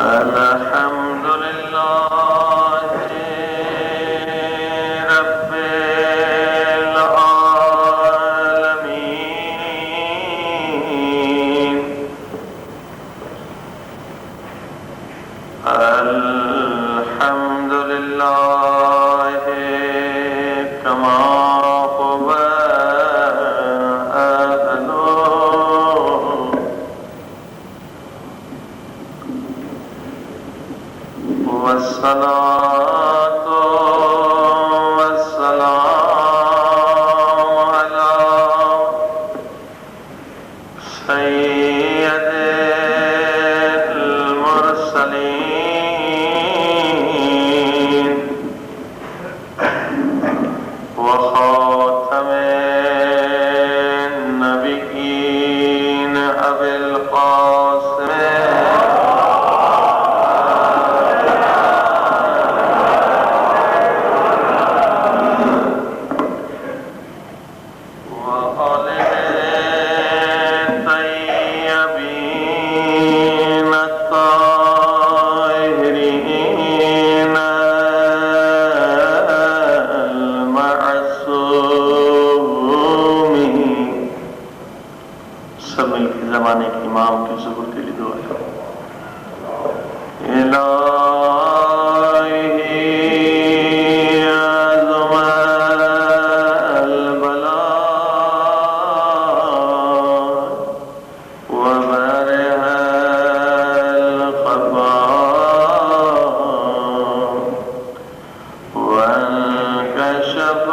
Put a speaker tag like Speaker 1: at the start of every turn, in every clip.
Speaker 1: الحمد لله رب العالمين الحمد لله كما هو والصلاة والسلام على سيد المرسلين وخاتم النبيين أبي القاسم زمانے کے امام کے ظہور کے لیے دعا ہے الہی عظم البلاء وبرح الخفاء وانكشف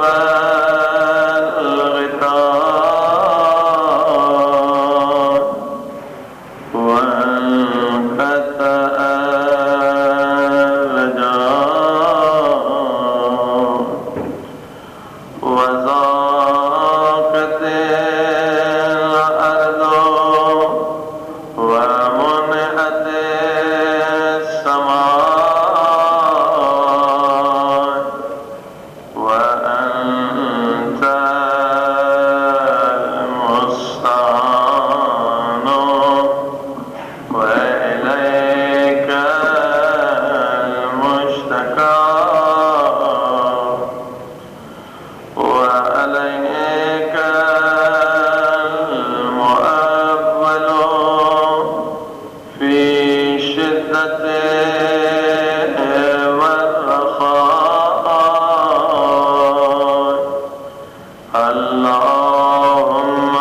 Speaker 1: اللهم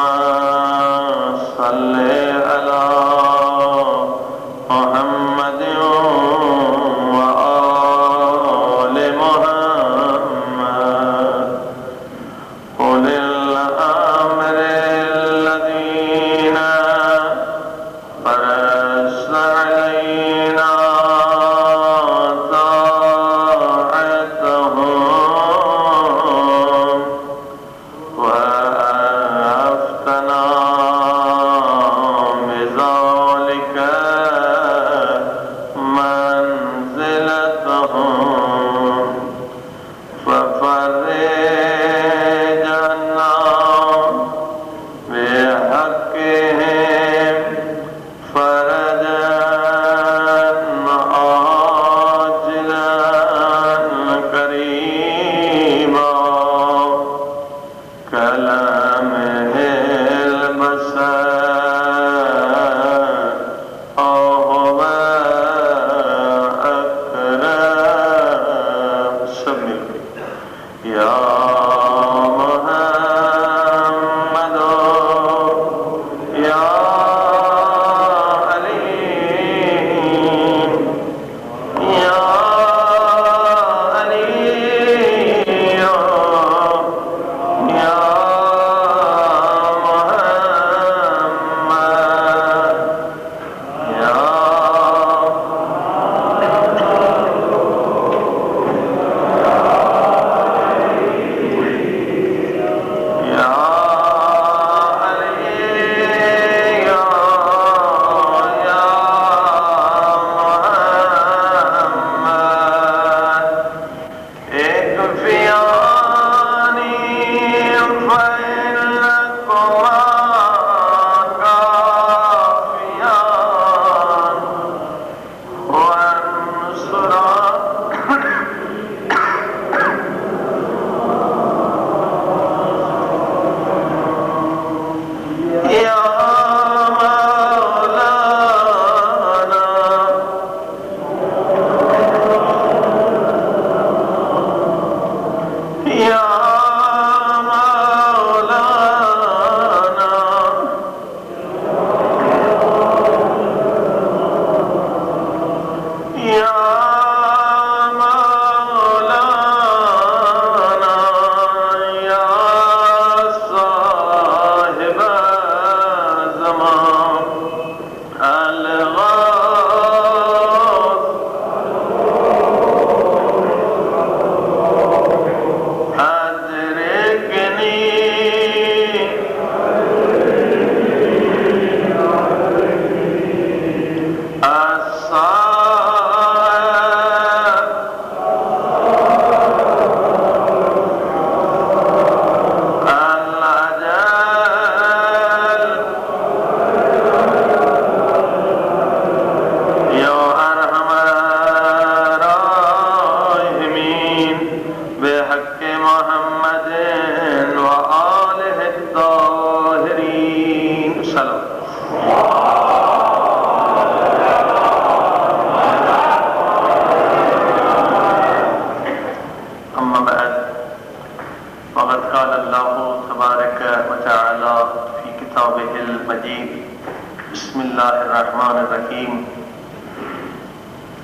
Speaker 1: صل على محمد وآل محمد أولي الأمر الذين فرضت علينا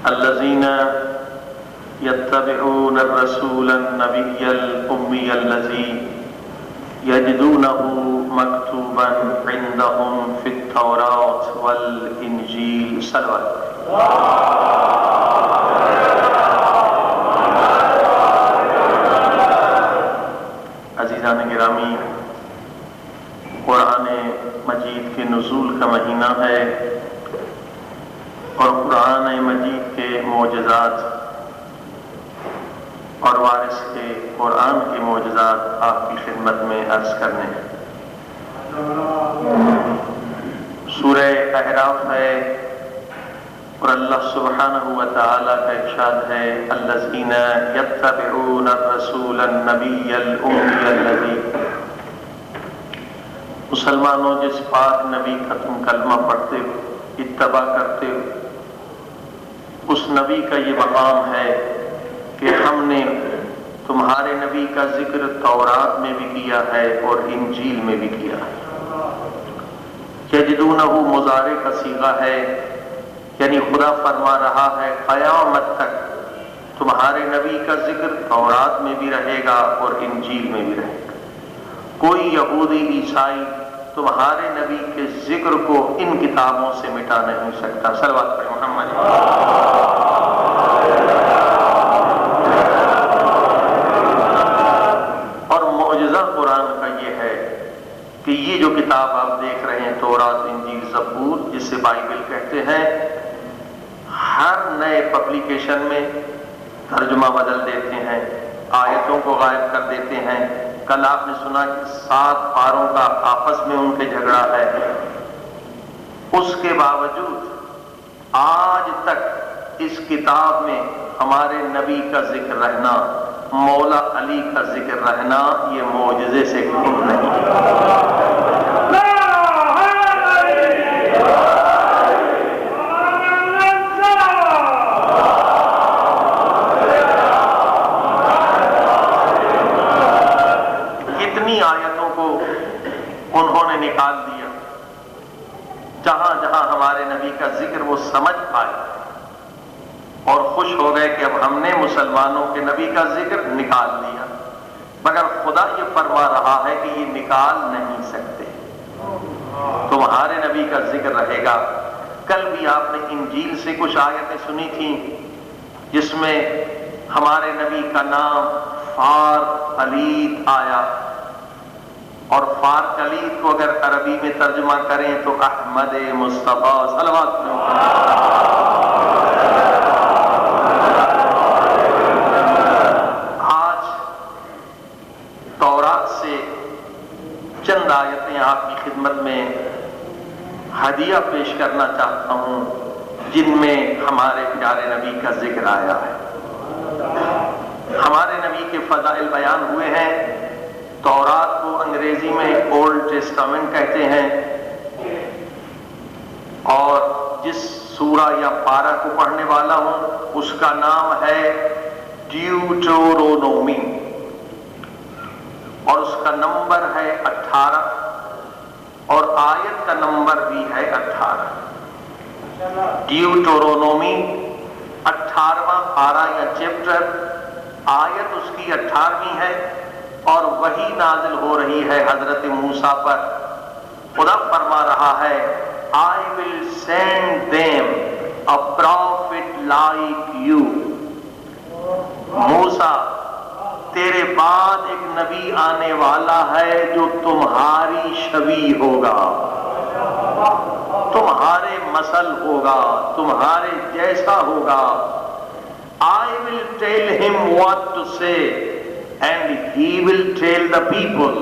Speaker 1: الذين يتبعون الرسول النبي الأمي الذي يجدونه مكتوبا عندهم في التوراة والإنجيل صلوات عزیزان گرامی، قرآن مجید کے نزول کا مہینہ ہے اور قرآن مجید کے معجزات اور وارث کے قرآن کے معجزات آپ کی خدمت میں عرض کرنے ہیں۔ سورہ اعراف ہے اور اللہ سبحانہ و تعالیٰ کا ارشاد ہے الذین یتبعون الرسول النبی الامی الذی، مسلمانوں جس پاک نبی کا تم کلمہ پڑھتے ہو، اتباع کرتے ہو، اس نبی کا یہ مقام ہے کہ ہم نے تمہارے نبی کا ذکر تورات میں بھی کیا ہے اور انجیل میں بھی کیا ہے۔ یجدونہ مضارع کا صیغہ ہے، یعنی خدا فرما رہا ہے قیامت تک تمہارے نبی کا ذکر تورات میں بھی رہے گا اور انجیل میں بھی رہے گا۔ کوئی یہودی عیسائی تمہارے نبی کے ذکر کو ان کتابوں سے مٹا نہیں سکتا۔ صلوات پڑھیں محمد۔ اور معجزہ قرآن کا یہ ہے کہ یہ جو کتاب آپ دیکھ رہے ہیں تورات، انجیل، زبور، جسے بائبل کہتے ہیں، ہر نئے پبلیکیشن میں ترجمہ بدل دیتے ہیں، آیتوں کو غائب کر دیتے ہیں۔ کل آپ نے سنا کہ 7 پاروں کا آپس میں ان کے جھگڑا ہے، اس کے باوجود آج تک اس کتاب میں ہمارے نبی کا ذکر رہنا، مولا علی کا ذکر رہنا، یہ معجزے سے کم نہیں ہے۔ آیتوں کو انہوں نے نکال دیا، جہاں جہاں ہمارے نبی کا ذکر وہ سمجھ پائے اور خوش ہو گئے کہ اب ہم نے مسلمانوں کے نبی کا ذکر نکال دیا، مگر خدا یہ فرما رہا ہے کہ یہ نکال نہیں سکتے، تمہارے نبی کا ذکر رہے گا۔ کل بھی آپ نے انجیل سے کچھ آیتیں سنی تھیں جس میں ہمارے نبی کا نام فار علید آیا، اور فار کلید کو اگر عربی میں ترجمہ کریں تو احمد مصطفیٰ صلوات۔ آج تورات سے چند آیتیں آپ کی خدمت میں ہدیہ پیش کرنا چاہتا ہوں، جن میں ہمارے پیارے نبی کا ذکر آیا ہے۔ ہمارے نبی کے فضائل بیان ہوئے ہیں۔ تورات کو انگریزی میں اولڈ ٹیسٹامنٹ کہتے ہیں، اور جس سورہ یا پارہ کو پڑھنے والا ہوں اس کا نام ہے ڈیوٹرونومی، اور اس کا نمبر ہے 18، اور آیت کا نمبر بھی ہے 18۔ ڈیوٹرونومی 18واں پارہ یا چیپٹر، آیت اس کی 18ویں ہے، اور وہی نازل ہو رہی ہے حضرت موسیٰ پر۔ خدا فرما رہا ہے I will send them a prophet like you۔ موسیٰ، تیرے بعد ایک نبی آنے والا ہے جو تمہاری شبیہ ہوگا، تمہارے مثل ہوگا، تمہارے جیسا ہوگا. I will tell him what to say and he will tell the people.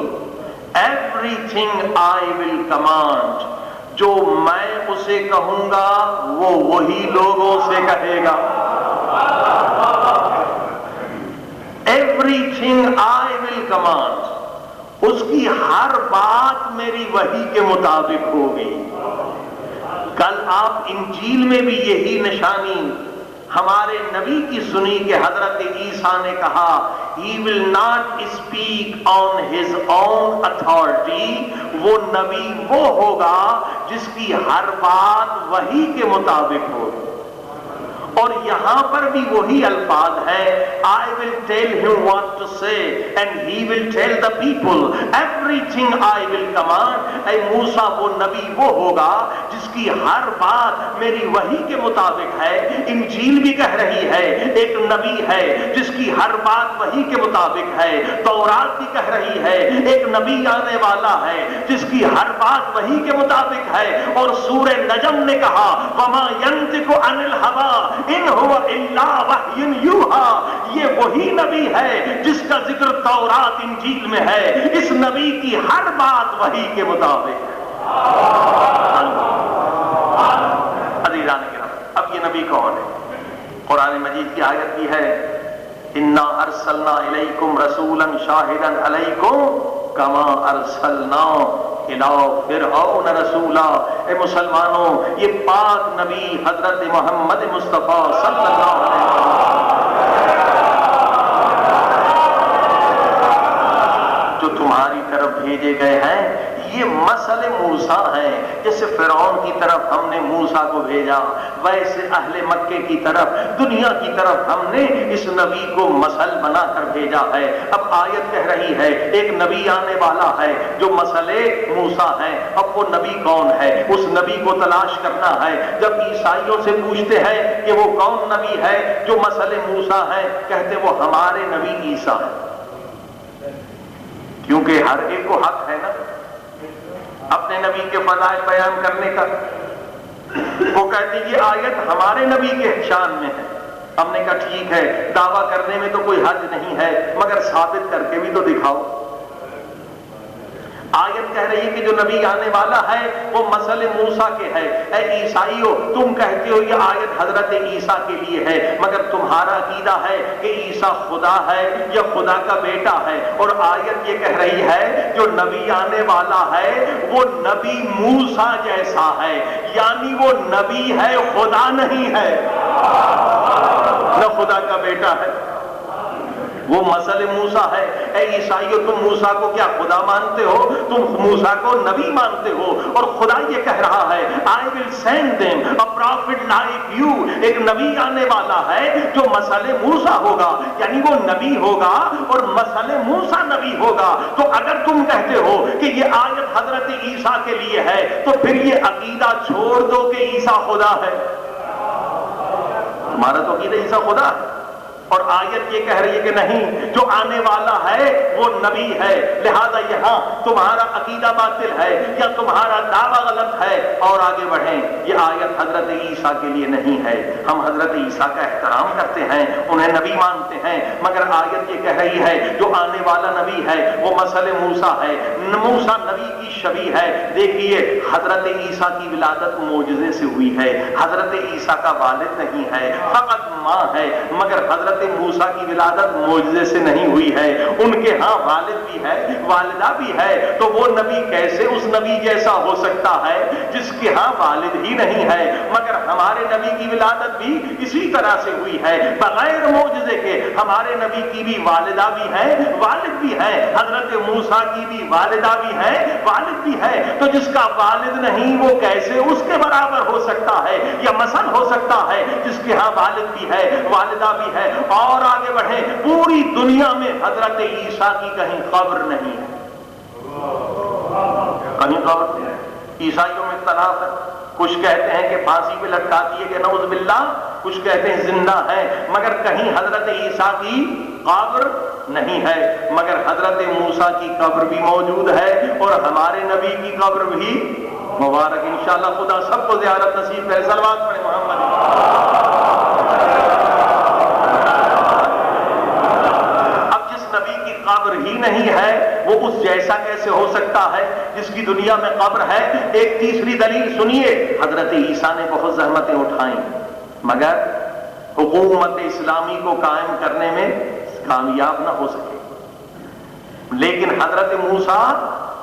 Speaker 1: Everything I will command. جو میں اسے کہوں گا وہ وہی لوگوں سے کہے گا. Everything I will command. اس کی ہر بات میری وحی کے مطابق ہوگی. کل آپ انجیل میں بھی یہی نشانی ہمارے نبی کی سنی کہ حضرت عیسیٰ نے کہا he will not speak on his own authority. وہ نبی وہ ہوگا جس کی ہر بات وحی کے مطابق ہوگی. اور یہاں پر بھی وہی الفاظ ہیں I will tell him what to say and he will tell the people everything I will command. اے موسیٰ وہ نبی وہ ہوگا جس کی ہر بات میری وحی کے مطابق ہے. انجیل بھی کہہ رہی ہے ایک نبی ہے جس کی ہر بات وحی کے مطابق ہے. تورات بھی کہہ رہی ہے ایک نبی آنے والا ہے جس کی ہر بات وحی کے مطابق ہے. اور سورہ نجم نے کہا وما ينطق عن الهوى ان هو الا وحی یوحی. یہ وہی نبی ہے جس کا ذکر تورات انجیل میں ہے. اس نبی کی ہر بات وحی کے مطابق ہے. عزیزان کرام، اب یہ نبی کون ہے؟ قرآن مجید کی آیت بھی ہے انا ارسلنا الیکم رسولا شاہدا علیکم کما ارسلنا الی فرعون رسولا. اے مسلمانوں، یہ پاک نبی حضرت محمد مصطفیٰ صلی اللہ علیہ وسلم جو تمہاری طرف بھیجے گئے ہیں یہ مثل موسیٰ ہیں. جیسے فرعون کی طرف ہم نے موسیٰ کو بھیجا ویسے اہل مکے کی طرف دنیا کی طرف ہم نے اس نبی کو مثل بنا کر بھیجا ہے. اب آیت کہہ رہی ہے ایک نبی آنے والا ہے جو مثل موسیٰ ہے. اب وہ نبی کون ہے؟ اس نبی کو تلاش کرنا ہے. جب عیسائیوں سے پوچھتے ہیں کہ وہ کون نبی ہے جو مثل موسیٰ ہے، کہتے وہ ہمارے نبی عیسیٰ ہے. کیونکہ ہر ایک کو حق ہے نا اپنے نبی کے فضائل بیان کرنے کا. وہ کہتے یہ آیت ہمارے نبی کے شان میں ہے. ہم نے کہا ٹھیک ہے، دعویٰ کرنے میں تو کوئی حرج نہیں ہے مگر ثابت کر کے بھی تو دکھاؤ. آیت کہہ رہی ہے کہ جو نبی آنے والا ہے وہ مثل موسیٰ کے ہے. اے عیسائیوں، تم کہتے ہو یہ آیت حضرت عیسیٰ کے لیے ہے مگر تمہارا عقیدہ ہے کہ عیسیٰ خدا ہے یا خدا کا بیٹا ہے. اور آیت یہ کہہ رہی ہے جو نبی آنے والا ہے وہ نبی موسیٰ جیسا ہے، یعنی وہ نبی ہے خدا نہیں ہے، نہ خدا کا بیٹا ہے. وہ مثل موسیٰ ہے. اے عیسائیوں، تم موسیٰ کو کیا خدا مانتے ہو؟ تم موسیٰ کو نبی مانتے ہو. اور خدا یہ کہہ رہا ہے I will send them a prophet like you. ایک نبی آنے والا ہے جو مثل موسیٰ ہوگا، یعنی وہ نبی ہوگا اور مثل موسیٰ نبی ہوگا. تو اگر تم کہتے ہو کہ یہ آیت حضرت عیسیٰ کے لیے ہے تو پھر یہ عقیدہ چھوڑ دو کہ عیسیٰ خدا ہے. تمہارا تو عقیدہ عیسیٰ خدا ہے. اور آیت یہ کہہ رہی ہے کہ نہیں، جو آنے والا ہے وہ نبی ہے، لہذا یہاں تمہارا عقیدہ باطل ہے یا تمہارا دعویٰ غلط ہے. اور آگے بڑھیں، یہ آیت حضرت عیسیٰ کے لیے نہیں ہے. ہم حضرت عیسیٰ کا احترام کرتے ہیں، انہیں نبی مانتے ہیں، مگر آیت یہ کہہ رہی ہے جو آنے والا نبی ہے وہ مثل موسیٰ ہے. موسیٰ نبی کی شبیہ ہے. دیکھیے حضرت عیسیٰ کی ولادت معجزے سے ہوئی ہے. حضرت عیسیٰ کا والد نہیں ہے، فقط ماں ہے. مگر حضرت موسیٰ کی ولادت معجزے سے نہیں ہوئی ہے. ان کے ہاں والد بھی ہے، والدہ بھی ہے. تو وہ نبی کیسے اس نبی جیسا ہو سکتا ہے جس کے ہاں والد ہی نہیں ہے؟ مگر ہمارے نبی کی ولادت بھی اسی طرح سے ہوئی ہے بغیر معجزے کے. ہمارے نبی کی بھی والدہ بھی ہے، والد بھی ہے. حضرت موسیٰ کی بھی والدہ بھی ہے، والد بھی ہے. تو جس کا والد نہیں وہ کیسے اس کے برابر ہو سکتا ہے یا مثل ہو سکتا ہے جس کے ہاں والد بھی ہے، والدہ بھی ہے. اور آگے بڑھیں، پوری دنیا میں حضرت عیسیٰ کی کہیں قبر نہیں ہے، کہیں قبر نہیں ہے. عیسائیوں میں اختلاف ہے. کچھ کہتے ہیں کہ پھانسی پہ لٹکا دیے گئے نعوذ باللہ، کچھ کہتے ہیں زندہ ہے. مگر کہیں حضرت عیسیٰ کی قبر نہیں ہے. مگر حضرت موسیٰ کی قبر بھی موجود ہے اور ہمارے نبی کی قبر بھی مبارک انشاءاللہ خدا سب کو زیارت نصیب کرے. صلوات پڑھیں محمد. اب جس نبی کی قبر ہی نہیں ہے وہ اس جیسا کیسے ہو سکتا ہے جس کی دنیا میں قبر ہے؟ ایک تیسری دلیل سنیے. حضرت عیسیٰ نے بہت زحمتیں اٹھائیں مگر حکومت اسلامی کو قائم کرنے میں کامیاب نہ ہو سکے. لیکن حضرت موسیٰ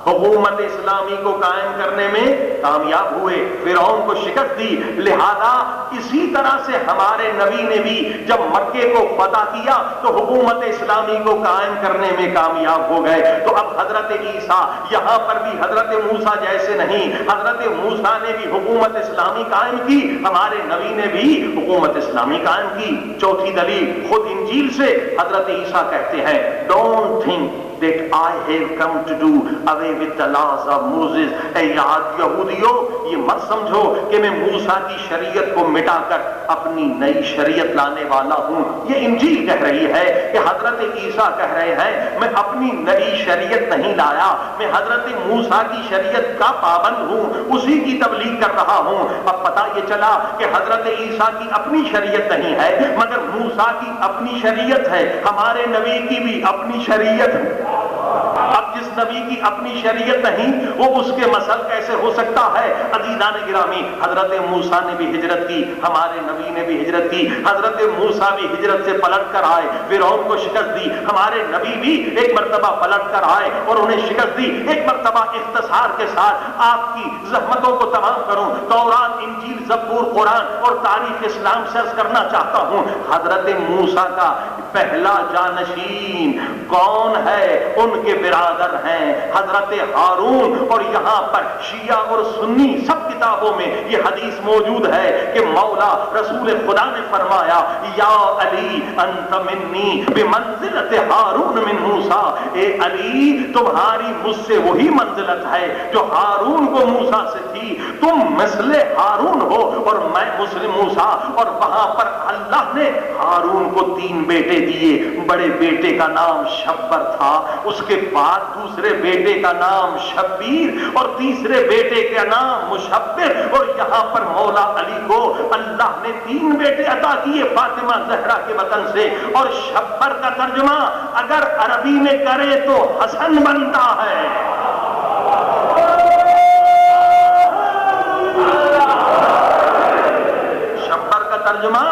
Speaker 1: حکومت اسلامی کو قائم کرنے میں کامیاب ہوئے، فرعون کو شکست دی. لہذا اسی طرح سے ہمارے نبی نے بھی جب مکے کو فتح کیا تو حکومت اسلامی کو قائم کرنے میں کامیاب ہو گئے. تو اب حضرت عیسیٰ یہاں پر بھی حضرت موسیٰ جیسے نہیں. حضرت موسیٰ نے بھی حکومت اسلامی قائم کی، ہمارے نبی نے بھی حکومت اسلامی قائم کی. چوتھی دلیل خود انجیل سے حضرت عیسیٰ کہتے ہیں don't think that I have come to do away with the laws of Moses. اے یہودیوں یہ مت سمجھو کہ میں موسیٰ کی شریعت کو مٹا کر اپنی نئی شریعت لانے والا ہوں. یہ انجیل کہہ رہی ہے کہ حضرت عیسیٰ کہہ رہے ہیں میں اپنی نئی شریعت نہیں لایا، میں حضرت موسیٰ کی شریعت کا پابند ہوں، اسی کی تبلیغ کر رہا ہوں. اب پتہ یہ چلا کہ حضرت عیسیٰ کی اپنی شریعت نہیں ہے مگر موسیٰ کی اپنی شریعت ہے، ہمارے نبی کی بھی اپنی شریعت ہے. اب جس نبی کی اپنی شریعت نہیں وہ اس کے مسل کیسے ہو سکتا ہے؟ عزیزان گرامی حضرت موسیٰ نے بھی ہجرت کی، ہمارے نبی نے بھی ہجرت کی. حضرت موسیٰ بھی ہجرت سے پلٹ کر آئے، فرعون کو شکست دی. ہمارے نبی بھی ایک مرتبہ پلٹ کر آئے اور انہیں شکست دی. ایک مرتبہ اختصار کے ساتھ آپ کی زحمتوں کو تمام کروں، تورات، انجیل، زبور، قرآن اور تاریخ اسلام سے عرض کرنا چاہتا ہوں. حضرت موسیٰ کا پہلا جانشین کون ہے؟ ان کے برادر ہیں حضرت ہارون. اور یہاں پر شیعہ اور سنی سب کتابوں میں یہ حدیث موجود ہے کہ مولا رسول خدا نے فرمایا یا علی انت منی بمنزلت ہارون من موسیٰ. اے علی تمہاری مجھ سے وہی منزلت ہے جو ہارون کو موسیٰ سے تھی. تم مثل ہارون ہو اور میں مثل موسیٰ. اور وہاں پر اللہ نے ہارون کو 3 بیٹے دیے. بڑے بیٹے کا نام شبر تھا، اس کے بعد دوسرے بیٹے کا نام شبیر اور تیسرے بیٹے کا نام مشبر. اور یہاں پر مولا علی کو اللہ نے 3 بیٹے عطا کیے فاطمہ زہرا کے وطن سے. اور شبر کا ترجمہ اگر عربی میں کرے تو حسن بنتا ہے. شبر کا ترجمہ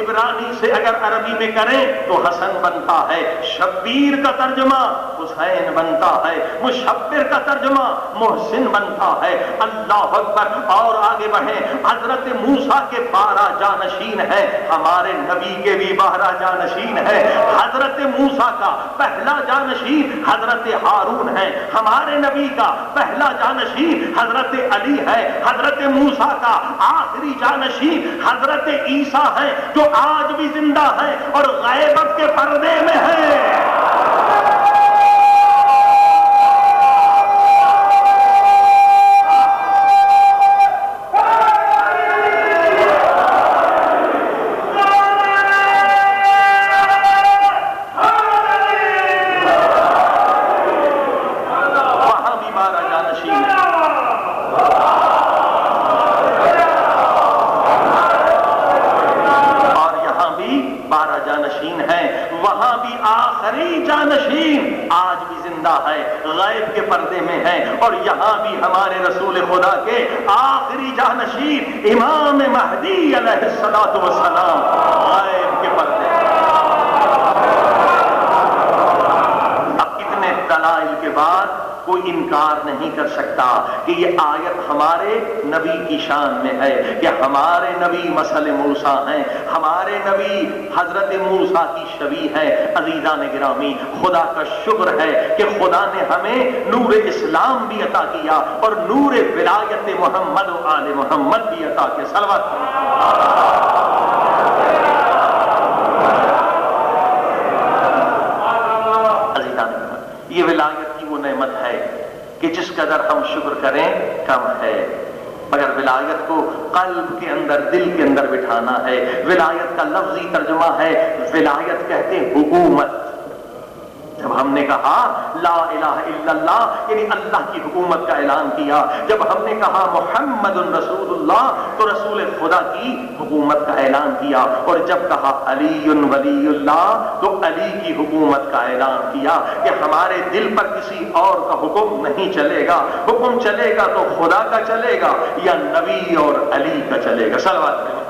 Speaker 1: عبرانی سے اگر عربی میں کریں تو حسن بنتا ہے، شبیر کا ترجمہ حسین بنتا ہے، مشبر کا ترجمہ محسن بنتا ہے. اللہ اکبر. اور آگے بڑھیں. حضرت موسیٰ کے 12 جانشین ہیں، ہمارے نبی کے بھی 12 جانشین ہیں. حضرت موسیٰ کا پہلا جانشین حضرت ہارون ہے، ہمارے نبی کا پہلا جانشین حضرت علی ہے. حضرت موسیٰ کا آخری جانشین حضرت عیسیٰ ہے جو آج بھی زندہ ہے اور غیبت کے پردے میں ہے. وہاں بھی 12 جانشین ہیں. جانشین ہیں. وہاں بھی آخری جانشین آج بھی زندہ ہے، غیب کے پردے میں ہے. اور یہاں بھی ہمارے رسول خدا کے آخری جانشین امام مہدی علیہ الصلوۃ والسلام غیب کے پردے. اب اتنے دلائل کے بعد کوئی انکار نہیں کر سکتا کہ یہ آیت ہمارے نبی کی شان میں ہے کہ ہمارے نبی مثل موسیٰ ہیں، ہمارے نبی حضرت موسیٰ کی شبیہ ہیں. عزیزان گرامی خدا کا شکر ہے کہ خدا نے ہمیں نور اسلام بھی عطا کیا اور نور ولایت محمد و آل محمد بھی عطا کیا. صلوات. عزیزان یہ ولایت وہ نعمت ہے کہ جس قدر ہم شکر کریں کم ہے. مگر ولایت کو قلب کے اندر، دل کے اندر بٹھانا ہے. ولایت کا لفظی ترجمہ ہے، ولایت کہتے ہیں حکومت. جب ہم نے کہا لا الہ الا اللہ یعنی اللہ کی حکومت کا اعلان کیا، جب ہم نے کہا محمد رسول اللہ تو رسول خدا کی حکومت کا اعلان کیا، اور جب کہا علی ولی اللہ تو علی کی حکومت کا اعلان کیا کہ ہمارے دل پر کسی اور کا حکم نہیں چلے گا، حکم چلے گا تو خدا کا چلے گا یا نبی اور علی کا چلے گا۔ صلوات محمد۔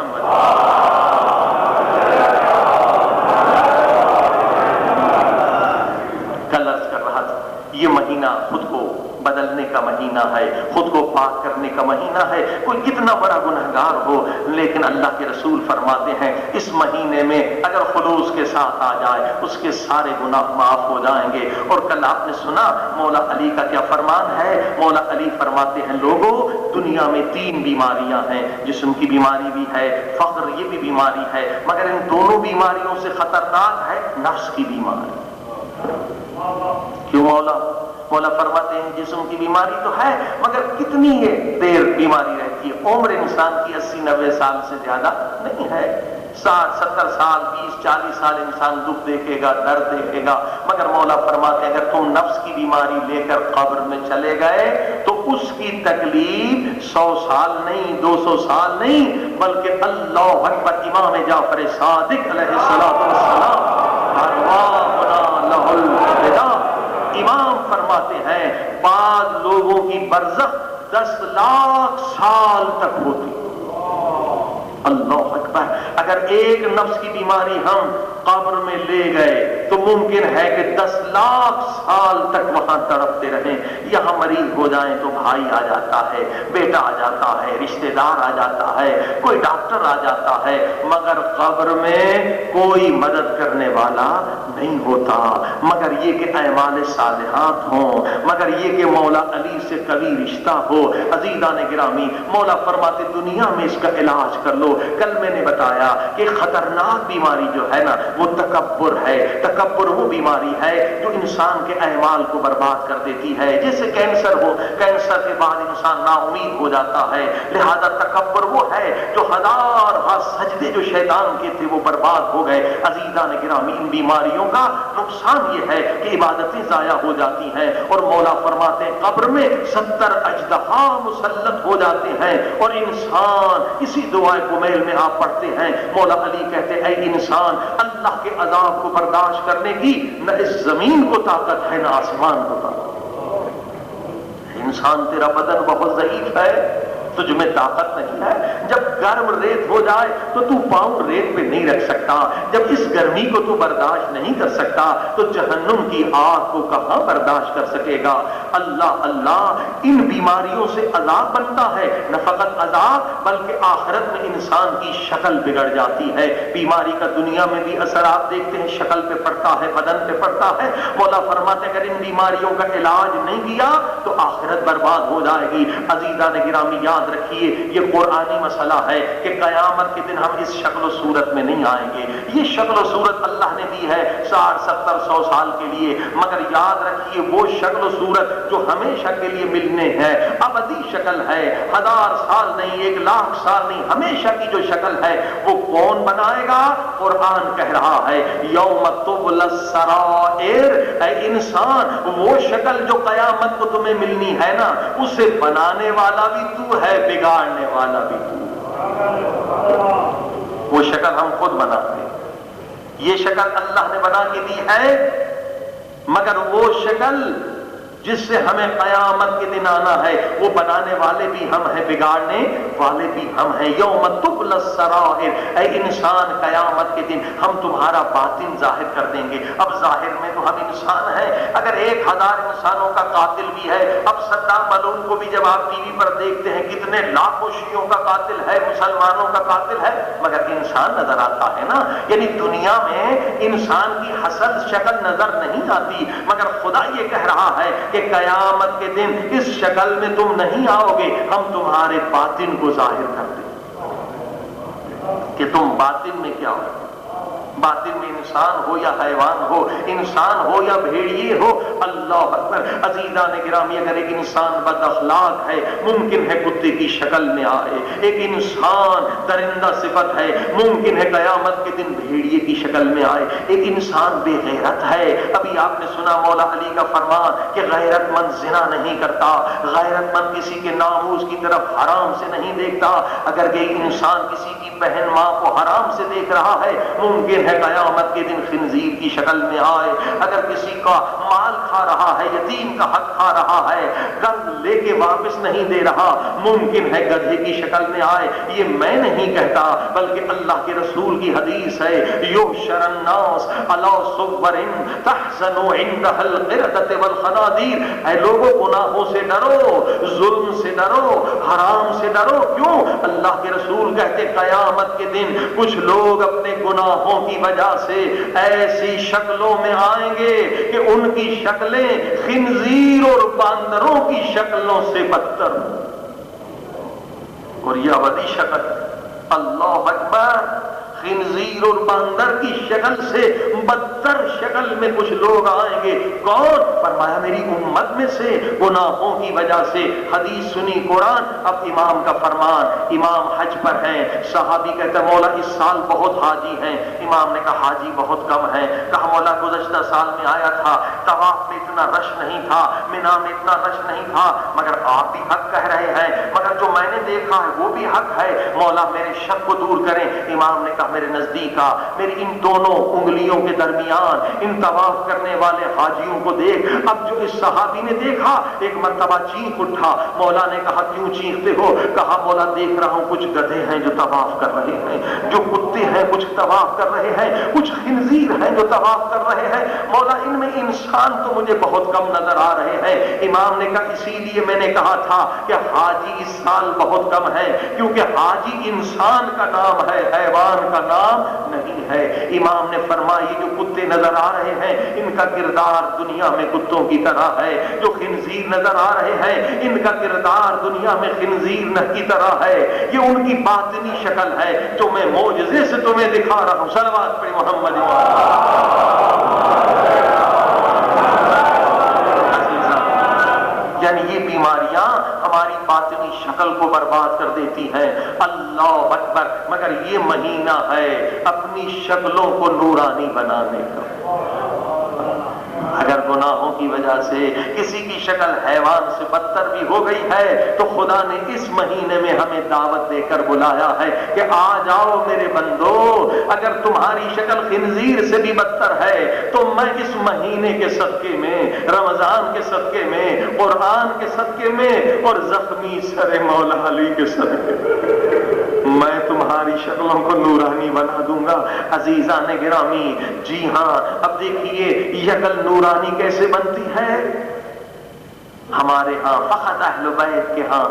Speaker 1: یہ مہینہ خود کو بدلنے کا مہینہ ہے، خود کو پاک کرنے کا مہینہ ہے۔ کوئی کتنا بڑا گنہگار ہو لیکن اللہ کے رسول فرماتے ہیں اس مہینے میں اگر خلوص کے ساتھ آ جائے اس کے سارے گناہ معاف ہو جائیں گے۔ اور کل آپ نے سنا مولا علی کا کیا فرمان ہے؟ مولا علی فرماتے ہیں لوگوں دنیا میں 3 بیماریاں ہیں، جسم کی بیماری بھی ہے، فقر یہ بھی بیماری ہے، مگر ان دونوں بیماریوں سے خطرناک ہے نفس کی بیماری۔ کیوں مولا فرماتے ہیں جسم کی بیماری تو ہے مگر کتنی دیر بیماری رہتی ہے؟ عمر انسان کی 80-90 سال سے زیادہ نہیں ہے، 60-70 سال 20-40 سال انسان دکھ دیکھے گا، درد دیکھے گا، مگر مولا فرماتے ہیں اگر تم نفس کی بیماری لے کر قبر میں چلے گئے تو اس کی تکلیف 100 سال نہیں، 200 سال نہیں، بلکہ اللہ اکبر امام جعفر صادق علیہ السلام امام فرماتے ہیں بعض لوگوں کی برزخ 10 لاکھ سال تک ہوتی۔ اللہ اکبر، اگر ایک نفس کی بیماری ہم قبر میں لے گئے تو ممکن ہے کہ 10 لاکھ سال تک وہاں تڑپتے رہیں۔ یہاں مریض ہو جائیں تو بھائی آ جاتا ہے، بیٹا آ جاتا ہے، رشتہ دار آ جاتا ہے، کوئی ڈاکٹر آ جاتا ہے، مگر قبر میں کوئی مدد کرنے والا نہیں ہوتا، مگر یہ کہ اعمال صالحات ہوں، مگر یہ کہ مولا علی سے قوی رشتہ ہو۔ عزیزان گرامی، مولا فرماتے دنیا میں اس کا علاج کر لو۔ کل میں نے بتایا کہ خطرناک بیماری جو ہے نا وہ تکبر ہے۔ تکبر وہ بیماری ہے جو انسان کے اعمال کو برباد کر دیتی ہے، جیسے کینسر ہو، کینسر کے بعد انسان نا امید ہو جاتا ہے، لہذا تکبر وہ ہے جو ہزارہ سجدے جو شیطان کے تھے وہ برباد ہو گئے۔ عزیزان گرامی، ان بیماریوں کا نقصان یہ ہے کہ عبادتیں ضائع ہو جاتی ہیں، اور مولا فرماتے ہیں قبر میں 70 اژدہا مسلط ہو جاتے ہیں، اور انسان اسی دعائے کمیل میں آپ پڑھتے ہیں، مولا علی کہتے اے انسان اللہ کے عذاب کو برداشت کرنے کی نہ اس زمین کو طاقت ہے نہ آسمان کو طاقت۔ انسان تیرا بدن بہت ضعیف ہے، تجھ میں طاقت نہیں ہے، جب گرم ریت ہو جائے تو تو پاؤں ریت پہ نہیں رکھ سکتا، جب اس گرمی کو تو برداشت نہیں کر سکتا تو جہنم کی آگ کو کہاں برداشت کر سکے گا؟ اللہ اللہ، ان بیماریوں سے عذاب بنتا ہے، نہ فقط عذاب بلکہ آخرت میں انسان کی شکل بگڑ جاتی ہے۔ بیماری کا دنیا میں بھی اثر آپ دیکھتے ہیں، شکل پہ پڑتا ہے، بدن پہ پڑتا ہے۔ مولا فرماتے ہیں اگر ان بیماریوں کا علاج نہیں کیا تو آخرت برباد ہو جائے گی۔ عزیزان گرامی یاد رکھیے یہ قرآنی مسئلہ ہے کہ قیامت کے دن ہم اس شکل و صورت میں نہیں آئیں گے۔ یہ شکل و صورت اللہ نے دی ہے 60 70 100 سال کے لیے، مگر یاد رکھیے وہ شکل و صورت جو ہمیشہ کے لیے ملنے ہے، ابدی شکل ہے، 1000 سال نہیں، 1,00,000 سال نہیں، ہمیشہ کی جو شکل ہے وہ کون بنائے گا؟ قرآن کہہ رہا ہے یوم تبلی السرائر، اے انسان وہ شکل جو قیامت کو تمہیں ملنی ہے نا، اسے بنانے والا بھی تو ہے، بگاڑنے والا بھی تو۔ وہ شکل ہم خود بناتے، یہ شکل اللہ نے بنا کے دی ہے، مگر وہ شکل جس سے ہمیں قیامت کے دن آنا ہے وہ بنانے والے بھی ہم ہیں، بگاڑنے والے بھی ہم ہیں۔ یوم تبلی السرائر، اے انسان قیامت کے دن ہم تمہارا باطن ظاہر کر دیں گے۔ اب ظاہر میں تو ہم انسان ہیں، اگر 1000 انسانوں کا قاتل بھی ہے، اب صدام ملعون کو بھی جب آپ ٹی وی پر دیکھتے ہیں کتنے لاکھوں شیعوں کا قاتل ہے، مسلمانوں کا قاتل ہے، مگر انسان نظر آتا ہے نا۔ یعنی دنیا میں انسان کی حسن شکل نظر نہیں آتی، مگر خدا یہ کہہ رہا ہے کہ قیامت کے دن اس شکل میں تم نہیں آؤ گے، ہم تمہارے باطن کو ظاہر کر دیں کہ تم باطن میں کیا ہو۔ باطن میں انسان ہو یا حیوان ہو، انسان ہو یا بھیڑیے ہو، اللہ اکبر۔ عزیزان گرامی، اگر ایک انسان بد اخلاق ہے ممکن ہے کتے کی شکل میں آئے، ایک انسان درندہ صفت ہے ممکن ہے قیامت کے دن بھیڑیے کی شکل میں آئے، ایک انسان بے غیرت ہے، ابھی آپ نے سنا مولا علی کا فرمان کہ غیرت مند زنا نہیں کرتا، غیرت مند کسی کے ناموس کی طرف حرام سے نہیں دیکھتا۔ اگر یہ انسان کسی کی بہن ماں کو حرام سے دیکھ رہا ہے ممکن ہے قیامت کے دن خنزیر کی شکل میں آئے۔ اگر کسی کا مال کھا رہا ہے، یتیم کا حق کھا رہا ہے، قرض لے کے واپس نہیں دے رہا، ممکن ہے گدھے کی شکل میں آئے۔ یہ میں نہیں کہتا بلکہ اللہ کے رسول کی حدیث ہے، یحشر الناس علی صور تحزن عندها القردۃ والخنازیر۔ اے لوگوں، گناہوں سے ڈرو، ظلم سے ڈرو، حرام سے ڈرو۔ کیوں؟ اللہ کے رسول کہتے قیامت کے دن کچھ لوگ اپنے گناہوں کی وجہ سے ایسی شکلوں میں آئیں گے کہ ان کی شکلیں خنزیر اور باندروں کی شکلوں سے بدتر، اور یہ ابدی شکل، اللہ اکبر، خنزیر اور باندر کی شکل سے بدتر شکل میں کچھ لوگ آئیں گے۔ کون؟ فرمایا میری امت میں سے گناہوں کی وجہ سے۔ حدیث سنی، قرآن۔ اب امام کا فرمان، امام حج پر ہیں، صحابی کہتے ہیں مولا اس سال بہت حاجی ہیں۔ امام نے کہا حاجی بہت کم ہیں۔ کہا مولا گزشتہ سال میں آیا تھا، طواف میں اتنا رش نہیں تھا، مینا میں اتنا رش نہیں تھا، مگر آپ بھی حق کہہ رہے ہیں، مگر جو میں نے دیکھا ہے وہ بھی حق ہے، مولا میرے شک کو دور کریں۔ امام نے کہا میرے نزدیک آ، میری ان دونوں انگلیوں کے درمیان ان طواف کرنے والے حاجیوں کو دیکھ۔ اب جو اس صحابی نے دیکھا ایک مرتبہ چینخ اٹھا۔ مولا نے کہا کیوں چینختے ہو؟ کہا مولا دیکھ رہا ہوں کچھ گدھے ہیں جو طواف کر رہے ہیں، جو کتے ہیں کچھ طواف کر رہے ہیں، کچھ خنزیر ہیں جو طواف کر رہے ہیں، مولا ان میں انسان تو مجھے بہت کم نظر آ رہے ہیں۔ امام نے کہا اسی لیے میں نے کہا تھا کہ حاجی اس سال بہت کم ہے، کیونکہ حاجی انسان کا نام ہے، حیوان کا نام نہیں ہے۔ امام نے فرمایا یہ جو کتے نظر آ رہے ہیں ان کا کردار دنیا میں کتوں کی طرح ہے، جو خنزیر نظر آ رہے ہیں ان کا کردار دنیا میں خنزیر کی طرح ہے۔ یہ ان کی باطنی شکل ہے جو میں معجزے سے تمہیں دکھا رہا ہوں۔ صلوات پڑھ محمد۔ یعنی یہ بیماریاں ہماری باطنی شکل کو برباد کر دیتی ہیں۔ اللہ اکبر۔ مگر یہ مہینہ ہے اپنی شکلوں کو نورانی بنانے کا۔ اگر گناہوں کی وجہ سے کسی کی شکل حیوان سے بدتر بھی ہو گئی ہے تو خدا نے اس مہینے میں ہمیں دعوت دے کر بلایا ہے کہ آ جاؤ میرے بندو، اگر تمہاری شکل خنزیر سے بھی بدتر ہے تو میں اس مہینے کے صدقے میں، رمضان کے صدقے میں، قرآن کے صدقے میں اور زخمی سر مولا علی کے صدقے میں تمہاری شکلوں کو نورانی بنا دوں گا۔ عزیزان گرامی، جی ہاں، اب دیکھیے شکل نورانی کیسے بنتی ہے۔ ہمارے ہاں فقط اہل بیت کے ہاں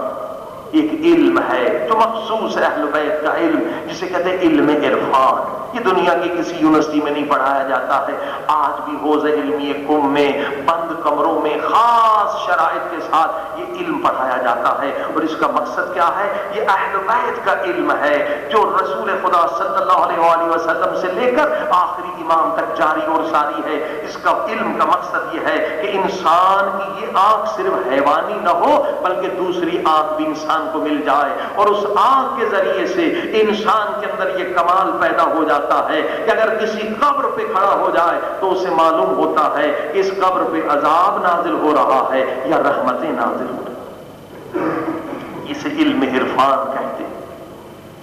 Speaker 1: ایک علم ہے جو مخصوص ہے اہل بیت کا علم، جسے کہتے ہیں علم عرفان۔ یہ دنیا کی کسی یونیورسٹی میں نہیں پڑھایا جاتا ہے، آج بھی حوض علمی قم میں بند کمروں میں خاص شرائط کے ساتھ یہ علم پڑھایا جاتا ہے۔ اور اس کا مقصد کیا ہے؟ یہ اہل بیت کا علم ہے جو رسول خدا صلی اللہ علیہ وآلہ وسلم سے لے کر آخری امام تک جاری اور ساری ہے۔ اس کا علم کا مقصد یہ ہے کہ انسان کی یہ آنکھ صرف حیوانی نہ ہو بلکہ دوسری آنکھ بھی انسان کو مل جائے، اور اس آنکھ کے ذریعے سے انسان کے اندر یہ کمال پیدا ہو جاتا ہے کہ اگر کسی قبر پہ کھڑا ہو جائے تو اسے معلوم ہوتا ہے کہ اس قبر پہ عذاب نازل ہو رہا ہے یا رحمتیں نازل ہو رہی ہیں۔ اسے علم عرفان کہتے ہیں۔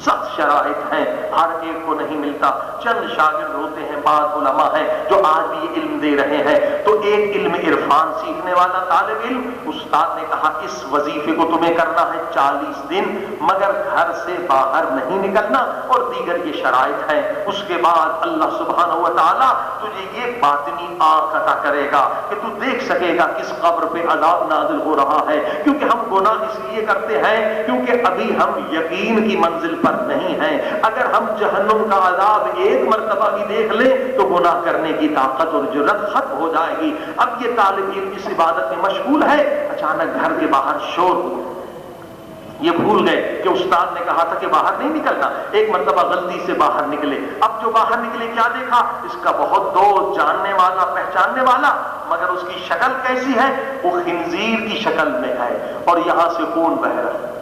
Speaker 1: سخت شرائط ہیں، ہر ایک کو نہیں ملتا، چند شاگرد ہوتے ہیں، بعض علماء ہیں جو آج بھی یہ علم دے رہے ہیں۔ تو ایک علم عرفان سیکھنے والا طالب علم، استاد نے کہا اس وظیفے کو تمہیں کرنا ہے 40 دن، مگر گھر سے باہر نہیں نکلنا، اور دیگر یہ شرائط ہیں۔ اس کے بعد اللہ سبحانہ و تعالیٰ تجھے یہ باطنی آنکھ عطا کرے گا کہ تو دیکھ سکے گا کس قبر پہ عذاب نازل ہو رہا ہے۔ کیونکہ ہم گناہ اس لیے کرتے ہیں کیونکہ ابھی ہم یقین کی منزل پر نہیں ہیں۔ اگر ہم جہنم کا عذاب ایک مرتبہ بھی دیکھ لیں تو گناہ کرنے کی طاقت اور جرأت ختم ہو جائے گی۔ اب یہ طالب علم اس عبادت میں مشغول ہے، اچانک گھر کے باہر شور ہو، یہ بھول گئے کہ استاد نے کہا تھا کہ باہر نہیں نکلنا. ایک مرتبہ غلطی سے باہر نکلے. اب جو باہر نکلے کیا دیکھا؟ اس کا بہت دوست، جاننے والا، پہچاننے والا، مگر اس کی شکل کیسی ہے؟ وہ خنزیر کی شکل میں ہے اور یہاں سے خون بہ رہا ہے.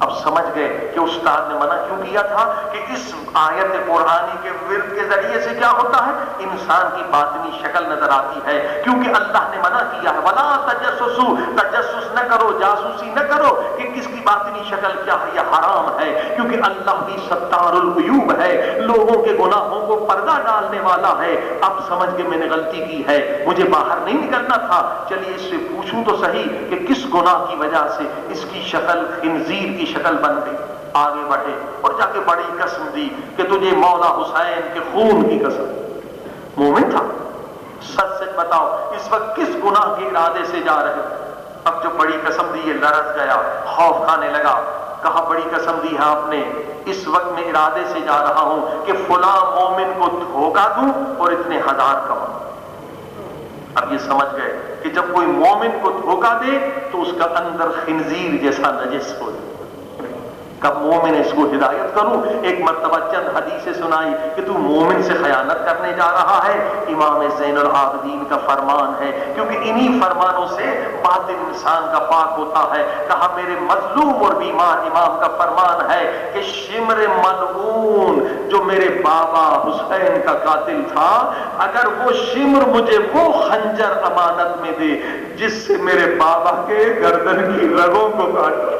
Speaker 1: اب سمجھ گئے کہ استاد نے منع کیوں کیا تھا، کہ اس آیت قرآنی کے ورد کے ذریعے سے کیا ہوتا ہے؟ انسان کی باطنی شکل نظر آتی ہے. کیونکہ اللہ نے منع کیا ہے وَلَا تَجَسُّسُوا، تجسس نہ کرو، جاسوسی نہ کرو کہ کس کی باطنی شکل کیا ہے. یہ حرام ہے کیونکہ اللہ بھی ستار العیوب ہے، لوگوں کے گناہوں کو پردہ ڈالنے والا ہے. اب سمجھ کے میں نے غلطی کی ہے، مجھے باہر نہیں نکلنا تھا. چلیے اس سے پوچھوں تو صحیح کہ کس گناہ کی وجہ سے اس کی شکل خنزیر کی شکل بن گئی. آگے بڑھے اور جا کے بڑی قسم دی کہ تجھے مولا حسین کے خون کی قسم. مومن تھا. سچ سچ بتاؤ اس وقت کس گناہ کے ارادے سے جا رہے؟ اب جو بڑی قسم دی یہ لرز گیا، خوف کھانے لگا. کہا بڑی قسم دی ہے آپ نے؟ اس وقت میں ارادے سے جا رہا ہوں کہ فلاں مومن کو دھوکہ دوں اور اتنے ہزار کماؤں. اب یہ سمجھ گئے کہ جب کوئی مومن کو دھوکہ دے تو اس کا اندر خنزیر جیسا نجس ہو جائے. کب مومن اس کو ہدایت کروں؟ ایک مرتبہ چند حدیثیں سنائی کہ تو مومن سے خیانت کرنے جا رہا ہے. امام زین العابدین کا فرمان ہے، کیونکہ انہی فرمانوں سے باطن انسان کا پاک ہوتا ہے. کہا میرے مظلوم اور بیمار امام کا فرمان ہے کہ شمر ملعون جو میرے بابا حسین کا قاتل تھا، اگر وہ شمر مجھے وہ خنجر امانت میں دے جس سے میرے بابا کے گردن کی رگوں کو کاٹا.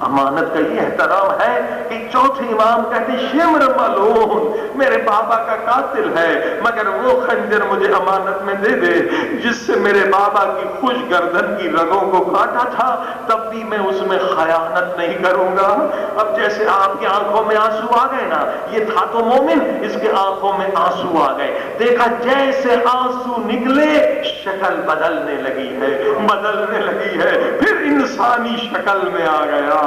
Speaker 1: امانت کا یہ احترام ہے کہ چوتھے امام کہتے شمر ملعون میرے بابا کا قاتل ہے، مگر وہ خنجر مجھے امانت میں دے دے جس سے میرے بابا کی خوش گردن کی رگوں کو کاٹا تھا، تب بھی میں اس میں خیانت نہیں کروں گا. اب جیسے آپ کی آنکھوں میں آنسو آ گئے نا، یہ تھا تو مومن، اس کے آنکھوں میں آنسو آ گئے. دیکھا جیسے آنسو نکلے شکل بدلنے لگی ہے، بدلنے لگی ہے، پھر انسانی شکل میں آ گیا.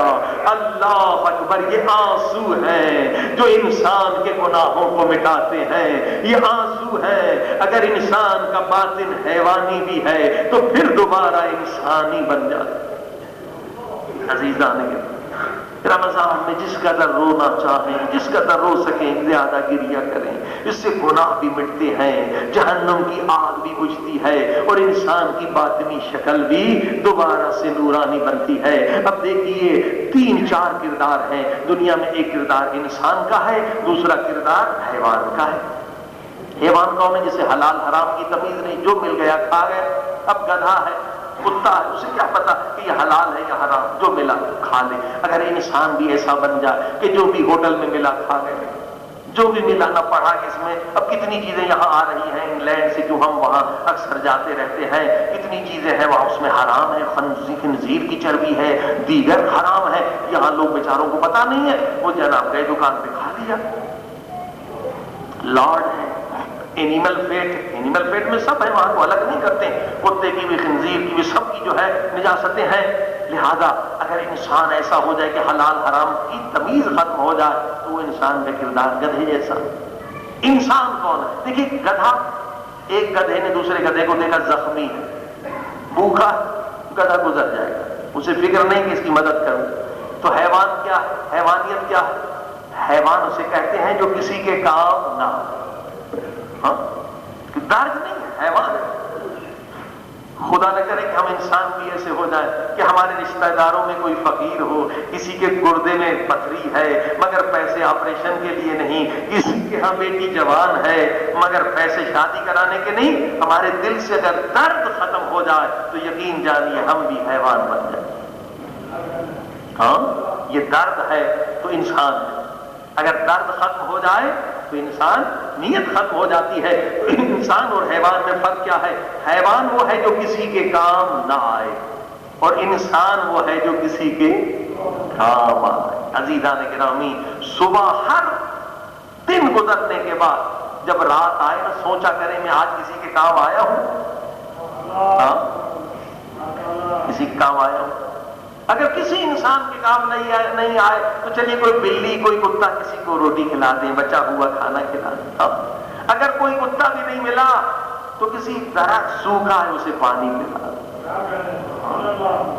Speaker 1: اللہ اکبر. یہ آنسو ہیں جو انسان کے گناہوں کو مٹاتے ہیں. یہ آنسو ہیں اگر انسان کا باطن حیوانی بھی ہے تو پھر دوبارہ انسانی بن جاتا. عزیزان رمضان میں جس قدر رونا چاہیں، جس قدر رو سکیں زیادہ گریہ کریں. اس سے گناہ بھی مٹتے ہیں، جہنم کی آگ بھی بجھتی ہے اور انسان کی باطنی شکل بھی دوبارہ سے نورانی بنتی ہے. اب دیکھیے 3-4 کردار ہیں دنیا میں. ایک کردار انسان کا ہے، دوسرا کردار حیوان کا ہے. حیوان کون ہے؟ جسے حلال حرام کی تمیز نہیں، جو مل گیا کھا گیا. اب گدھا ہے، کتا ہے، اسے کیا پتا کہ یہ حلال ہے یا حرام، جو ملا کھا لے. اگر انسان بھی ایسا بن جائے کہ جو بھی ہوٹل میں ملا کھا گئے، جو بھی ملا نہ پڑھا کس میں. اب کتنی چیزیں یہاں آ رہی ہیں انگلینڈ سے، جو ہم وہاں اکثر جاتے رہتے ہیں، کتنی چیزیں ہیں وہاں اس میں حرام ہے. خنزیر کی چربی ہے، دیگر حرام ہے. یہاں لوگ بیچاروں کو پتا نہیں ہے، وہ جناب گئے دکان پہ کھا لیا. لارڈ ہے، اینیمل فیٹ میں سب ہے، وہاں کو الگ نہیں کرتے. کتے کی بھی، خنزیر کی بھی، سب کی جو ہے نجاستیں ہیں. لہذا اگر انسان ایسا ہو جائے کہ حلال حرام کی تمیز ختم ہو جائے تو وہ انسان کا کردار گدھے جیسا. انسان کون ہے؟ دیکھیے گدھا، ایک گدھے نے دوسرے گدھے کو دیکھا زخمی ہے، بھوکا، گدھا گزر جائے گا، اسے فکر نہیں کہ اس کی مدد کروں. تو حیوان کیا ہے؟ حیوانیت کیا ہے؟ حیوان اسے کہتے ہیں جو کسی کے کام نہ ہو. درد نہیں ہے، حیوان ہے. خدا نہ کرے کہ ہم انسان بھی ایسے ہو جائیں کہ ہمارے رشتہ داروں میں کوئی فقیر ہو، کسی کے گردے میں پتھری ہے مگر پیسے آپریشن کے لیے نہیں، کسی کے ہاں بیٹی جوان ہے مگر پیسے شادی کرانے کے نہیں. ہمارے دل سے اگر درد ختم ہو جائے تو یقین جانیے ہم بھی حیوان بن جائیں. ہاں یہ درد ہے تو انسان ہے. اگر درد ختم ہو جائے تو انسان، نیت ختم ہو جاتی ہے. انسان اور حیوان میں فرق کیا ہے؟ حیوان وہ ہے جو کسی کے کام نہ آئے اور انسان وہ ہے جو کسی کے کام آئے. عزیزان گرامی، صبح ہر دن گزرنے کے بعد جب رات آئے نا، سوچا کریں میں آج کسی کے کام آیا ہوں؟ ہاں کسی کے کام آیا ہوں؟ اگر کسی انسان کے کام نہیں آئے تو چلیے کوئی بلی، کوئی کتا کسی کو روٹی کھلا دیں، بچا ہوا کھانا کھلا دیں. اگر کوئی کتا بھی نہیں ملا تو کسی درخت سوکھا ہے اسے پانی پلا دیں.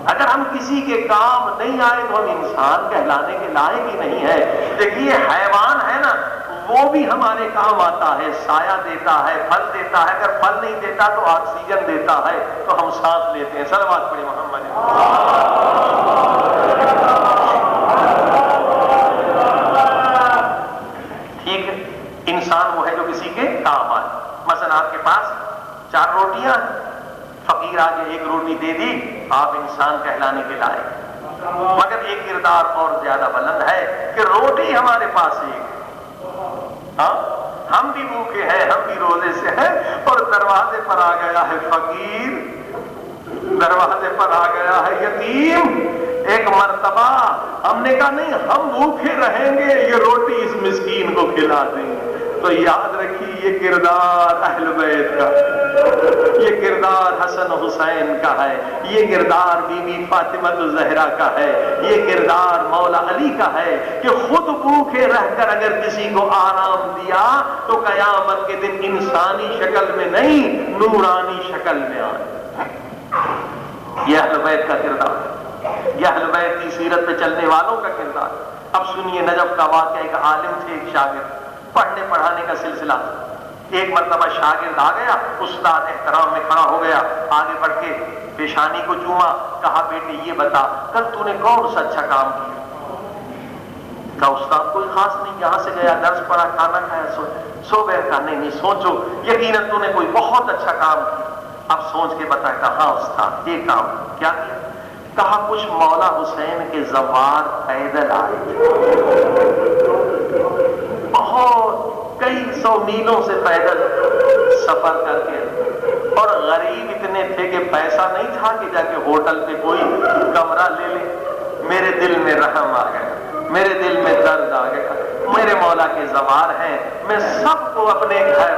Speaker 1: اگر ہم کسی کے کام نہیں آئے تو ہم انسان کہلانے کے لائق ہی نہیں ہے. دیکھیے حیوان ہے نا، وہ بھی ہمارے کام آتا ہے، سایہ دیتا ہے، پھل دیتا ہے. اگر پھل نہیں دیتا تو آکسیجن دیتا ہے، تو ہم سانس لیتے ہیں. صلوات پڑھیں محمد. ٹھیک ہے، انسان وہ ہے جو کسی کے کام آئے. مثلا آپ کے پاس 4 روٹیاں، فقیر آگے 1 روٹی دے دی، آپ انسان کہلانے کے لائق. مگر ایک کردار اور زیادہ بلند ہے کہ روٹی ہمارے پاس ایک ہے. ہاں، ہم بھی بھوکے ہیں، ہم بھی روزے سے ہیں، اور دروازے پر آ گیا ہے فقیر، دروازے پر آ گیا ہے یتیم. ایک مرتبہ ہم نے کہا نہیں، ہم بھوکے رہیں گے، یہ روٹی اس مسکین کو کھلا دیں. تو یاد رکھیے یہ کردار اہل بیت کا، یہ کردار حسن حسین کا ہے، یہ کردار بی بی فاطمہ الزہرا کا ہے، یہ کردار مولا علی کا ہے کہ خود بھوکے رہ کر اگر کسی کو آرام دیا تو قیامت کے دن انسانی شکل میں نہیں، نورانی شکل میں آئے. یہ اہل بیت کا کردار، یہ اہل بیت کی سیرت پہ چلنے والوں کا کردار. اب سنیے نجف کا واقعہ. ایک عالم تھے، ایک شاگرد، پڑھنے پڑھانے کا سلسلہ. ایک مرتبہ شاگرد آ گیا، استاد احترام میں کھڑا ہو گیا، آگے بڑھ کے پیشانی کو چوما، کہا بیٹے یہ بتا کل تو نے کون سا اچھا کام کیا؟ کہا استاد کوئی خاص نہیں، یہاں سے گیا، درس پڑھا، کھانا کھایا، سو گیا. کہا نہیں، سوچو، یقیناً تو نے کوئی بہت اچھا کام کیا. اب سوچ کے بتا. کہا استاد یہ کام کیا کیا؟ کہا کچھ مولا حسین کے زوار پیدل آئے تھے، بہت کئی 100 میلوں سے پیدل سفر کر کے، اور غریب اتنے تھے کہ پیسہ نہیں تھا کہ جا کے ہوٹل پہ کوئی کمرہ لے لے. میرے دل میں رحم آ گیا، میرے دل میں درد آ گیا. میرے مولا کے زوار ہیں، میں سب کو اپنے گھر،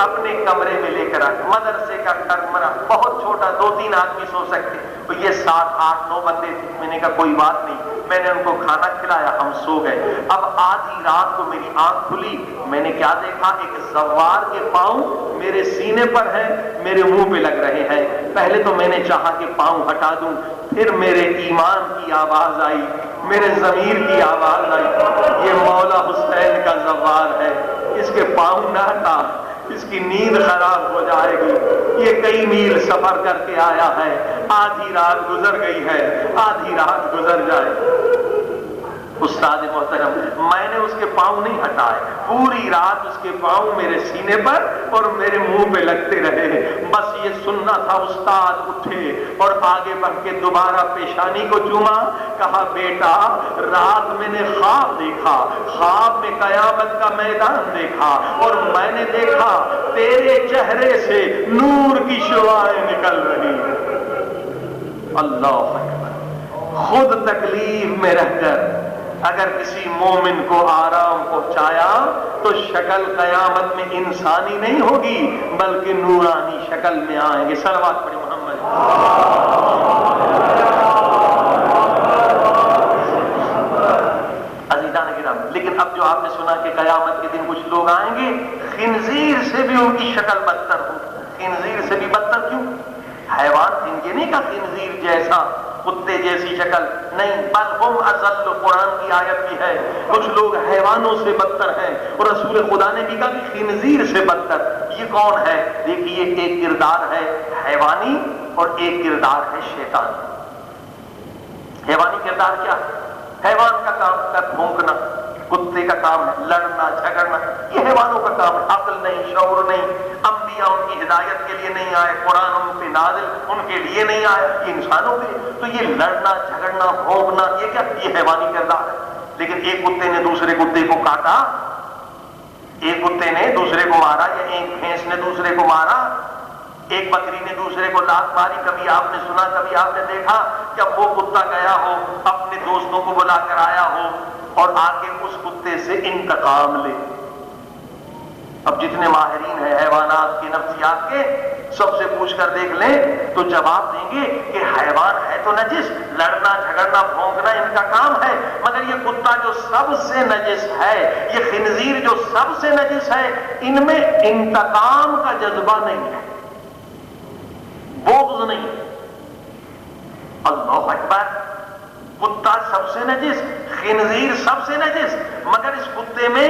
Speaker 1: اپنے کمرے میں لے کر آ. مدرسے کا کمرہ بہت چھوٹا، 2-3 آدمی سو سکتے، تو یہ 7-8-9 بندے تھے. میں نے کہا کوئی بات نہیں. میں نے ان کو کھانا کھلایا، ہم سو گئے. اب آدھی رات کو میری آنکھ کھلی، میں نے کیا دیکھا؟ ایک زوار کے پاؤں میرے سینے پر ہیں، میرے منہ پہ لگ رہے ہیں. پہلے تو میں نے چاہا کہ پاؤں ہٹا دوں، پھر میرے ایمان کی آواز آئی، میرے ضمیر کی آواز آئی، یہ مولا حسین کا زوار ہے، اس کے پاؤں نہ ہٹا، اس کی نیند خراب ہو جائے گی. یہ کئی میل سفر کر کے آیا ہے، آدھی رات گزر گئی ہے، آدھی رات گزر جائے. استاد محترم، میں نے اس کے پاؤں نہیں ہٹائے، پوری رات اس کے پاؤں میرے سینے پر اور میرے منہ پہ لگتے رہے. بس یہ سننا تھا. استاد اٹھے اور آگے بڑھ کے دوبارہ پیشانی کو چوما. کہا بیٹا رات میں نے خواب دیکھا، خواب میں قیامت کا میدان دیکھا، اور میں نے دیکھا تیرے چہرے سے نور کی شعاعیں نکل رہی. اللہ اکبر. خود تکلیف میں رہ کر اگر کسی مومن کو آرام پہنچایا تو شکل قیامت میں انسانی نہیں ہوگی بلکہ نورانی شکل میں آئیں گے. صلوات پڑھیں محمد. عزیزان کرام، لیکن اب جو آپ نے سنا کہ قیامت کے دن کچھ لوگ آئیں گے خنزیر سے بھی ان کی شکل بدتر ہو. خنزیر سے بھی بدتر کیوں؟ حیوان یہ نہیں کہ خنزیر جیسا، کتے جیسی شکل نہیں، بل ہم اضل. قرآن کی آیت بھی ہے کچھ لوگ حیوانوں سے بدتر ہیں، اور رسول خدا نے بھی کہا کہ خنزیر سے بدتر. یہ کون ہے؟ دیکھیے ایک کردار ہے حیوانی اور ایک کردار ہے شیطانی. حیوانی کردار کیا ہے؟ حیوان کا کام ہے بھونکنا، کتے کا کام ہے لڑنا جھگڑنا، یہ حیوانوں کا کام ہے. عقل نہیں، شعور نہیں. انبیاء ان کی ہدایت کے لیے نہیں آئے، قرآن ان پہ نازل ان کے لیے نہیں آیا، یہ انسانوں کے لیے. تو یہ لڑنا جھگڑنا بھونکنا یہ کیا؟ یہ حیوانی کردار ہے. لیکن ایک کتے نے دوسرے کتے کو کاٹا، ایک کتے نے دوسرے کو مارا، یا ایک بھینس نے دوسرے کو مارا، ایک بکری نے دوسرے کو لات ماری. کبھی آپ نے سنا، کبھی آپ نے دیکھا کہ اب وہ کتا گیا ہو اپنے دوستوں کو بلا کر آیا ہو اور آ کے اس کتے سے انتقام لے. اب جتنے ماہرین ہیں حیوانات کے، نفسیات کے، سب سے پوچھ کر دیکھ لیں تو جواب دیں گے کہ حیوان ہے تو نجس، لڑنا جھگڑنا بھونکنا ان کا کام ہے، مگر یہ کتا جو سب سے نجس ہے، یہ خنزیر جو سب سے نجس ہے، ان میں انتقام کا جذبہ نہیں ہے، بغض نہیں. اللہ اکبر، کتا سب سے نجس، خنزیر سب سے نجس، مگر اس کتے میں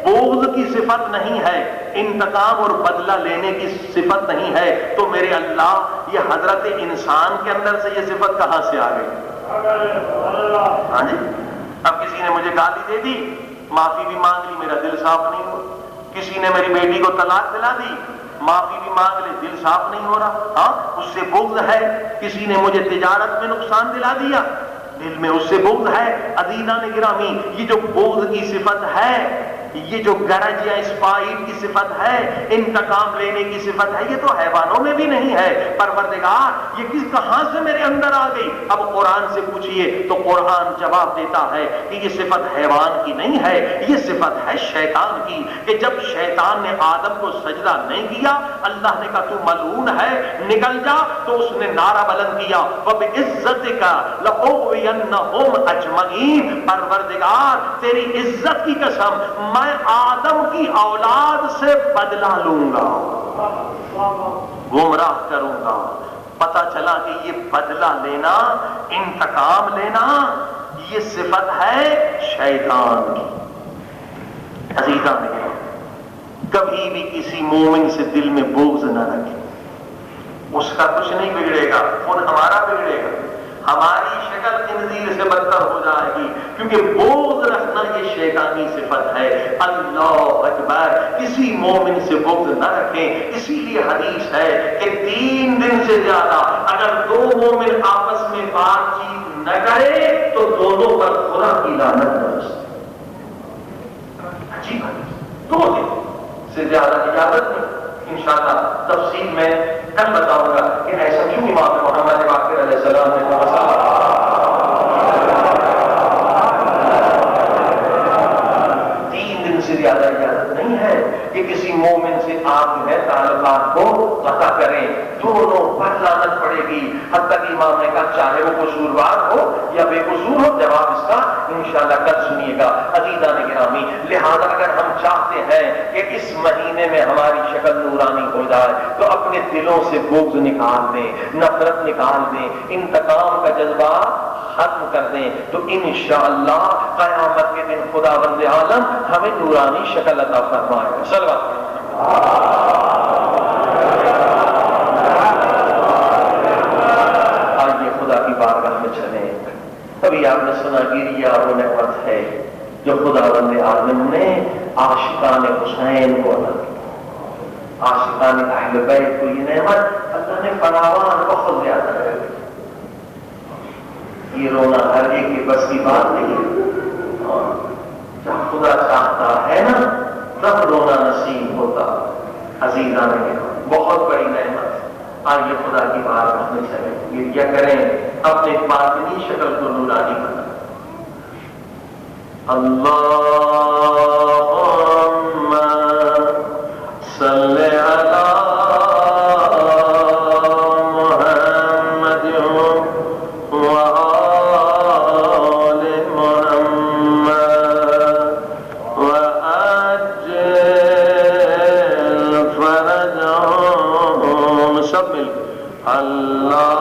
Speaker 1: بغض کی صفت نہیں ہے، انتقام اور بدلہ لینے کی صفت نہیں ہے، تو میرے اللہ یہ حضرت انسان کے اندر سے یہ صفت کہاں سے آ گئی؟ ہاں جی، اب کسی نے مجھے گالی دے دی، معافی بھی مانگ لی، میرا دل صاف نہیں ہوا۔ کسی نے میری بیٹی کو طلاق دلا دی، معافی بھی مانگ لے، دل صاف نہیں ہو رہا، ہاں اس سے بغض ہے۔ کسی نے مجھے تجارت میں نقصان دلا دیا، دل میں اس سے بغض ہے۔ عزیزان گرامی، یہ جو بغض کی صفت ہے، یہ جو گرج یا اسپائٹ کی صفت ہے، انتقام لینے کی صفت ہے، یہ تو حیوانوں میں بھی نہیں ہے۔ پروردگار یہ کہاں سے میرے اندر آ گئی؟ اب قرآن سے پوچھئے تو قرآن جواب دیتا ہے کہ یہ صفت حیوان کی نہیں ہے، یہ صفت ہے شیطان کی، کہ جب شیطان نے آدم کو سجدہ نہیں کیا، اللہ نے کہا تو ملعون ہے، نکل جا، تو اس نے نعرہ بلند کیا وَبِعِزَّتِكَ لَأُغْوِيَنَّهُمْ أَجْمَعِينَ، پروردگار تیری عزت کی قسم، میں آدم کی اولاد سے بدلہ لوں گا، گمراہ کروں گا۔ پتہ چلا کہ یہ بدلہ لینا، انتقام لینا، یہ صفت ہے شیطان کی۔ عزیزان نے کبھی بھی کسی مومن سے دل میں بغض نہ رکھے، اس کا کچھ نہیں بگڑے گا، خود ہمارا بگڑے گا، ہماری شکل خنزیر سے بدتر ہو جائے گی، کیونکہ بغض رکھنا یہ شیطانی صفت ہے۔ اللہ اکبر، کسی مومن سے بغض نہ رکھیں۔ اسی لیے حدیث ہے کہ 3 دن سے زیادہ اگر 2 مومن آپس میں بات چیت نہ کرے تو دونوں پر خدا کی لعنت برسے۔ عجیب حدیث، 2 دن سے زیادہ اجازت نہیں۔ انشاءاللہ تفصیل میں کل بتاؤں گا کہ ایسا کیوں امام محمد باقر علیہ السلام نے کہا۔ 3 دن سے زیادہ اجازت نہیں ہے کہ کسی مومن سے آپ جو ہے تعلقات کو قطع کریں، دونوں پر لعنت پڑے گی۔ حتیٰ کہ امام نے کہا چاہے وہ قصوروار ہو یا بے قصور ہو، جواب اس کا انشاءاللہ کل سنیے گا۔ عزیزان گرامی، لہذا اگر ہم چاہتے ہیں کہ اس مہینے میں ہماری شکل نورانی ہو جائے تو اپنے دلوں سے بغض نکال دیں، نفرت نکال دیں، انتقام کا جذبہ ختم کر دیں، تو انشاءاللہ قیامت کے دن خداوند عالم ہمیں نورانی شکل عطا فرمائے گا۔ صلوات آئیے خدا کی بارگاہ میں چلیں۔ ابھی آپ نے سنا گریا وہ نعمت ہے جو خداوند عالم نے عاشقان حسین کو عطا کی، عاشقان اہل بیت کو یہ نعمت اللہ نے فراوان بہت زیادہ ہے۔ یہ رونا ہر ایک کے بس کی بات نہیں ہے، جب خدا چاہتا ہے نا تب رونا نصیب ہوتا۔ عزیزان نے بہت بڑی نعمت، آئیے خدا کی بارگاہ میں چلیں، گریا کریں، اپنے باطنی شکل کو نورانی بنا۔ اللہم صلی علی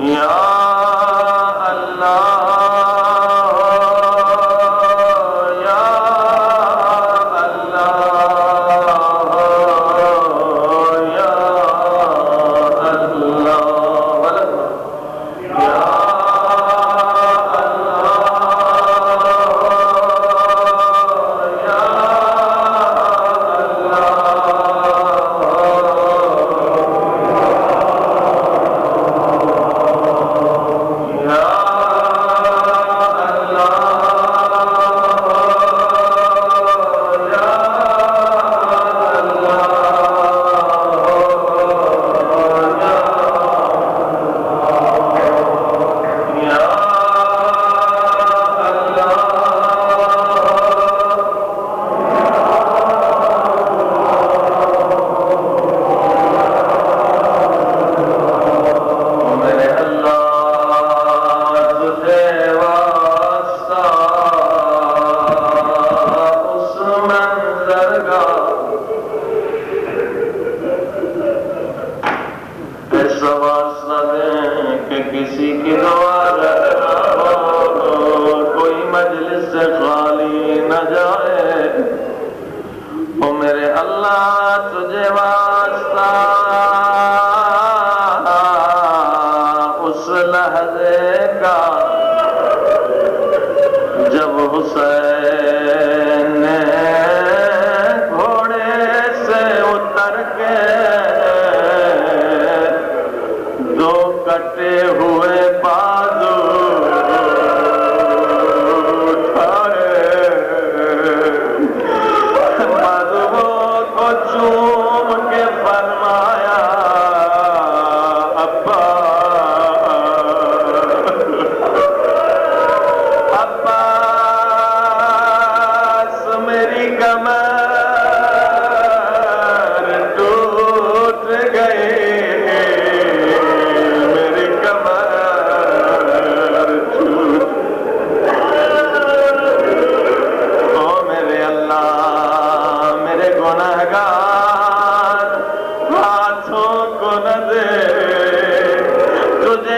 Speaker 1: یا کسی کی دعا رہنا ہو، کوئی مجلس سے خالی نہ جائے۔ او میرے اللہ تجھے واسطہ اس لحظے کا جب حسین نے گھوڑے سے اتر کے دو کٹے ہوئے بازو اٹھائے، بازوؤں کو چوم کے فرمایا ابا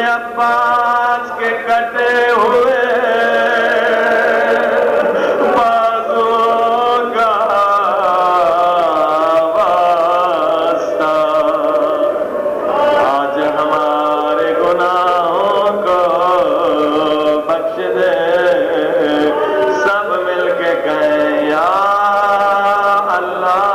Speaker 1: عباس کے کٹے ہوئے بازوں کا واسطہ آج ہمارے گناہوں کو بخش دے۔ سب مل کے کہیں یا اللہ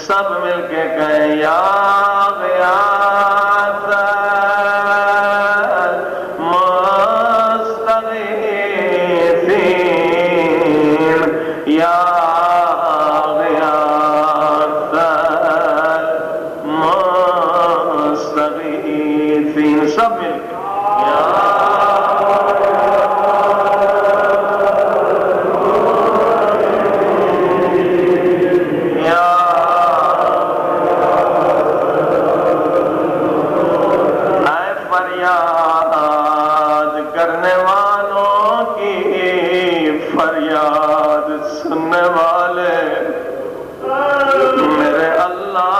Speaker 1: سب مل کے کہیں یا غیاث المستغیثین، یا غیاث المستغیثین، سب مل کے کرنے والوں کی فریاد سننے والے میرے اللہ،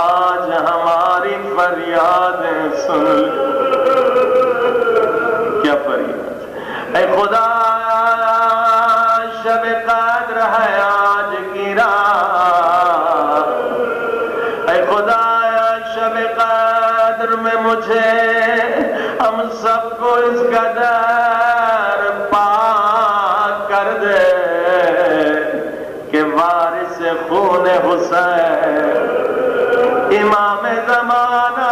Speaker 1: آج ہماری فریادیں سن۔ کیا فریاد؟ اے خدا شب قدر ہے آج کی رات، اے خدا شب قدر میں مجھے ہم سب کو اس قدر پاک کر دے کہ وارث خون حسین امام زمانہ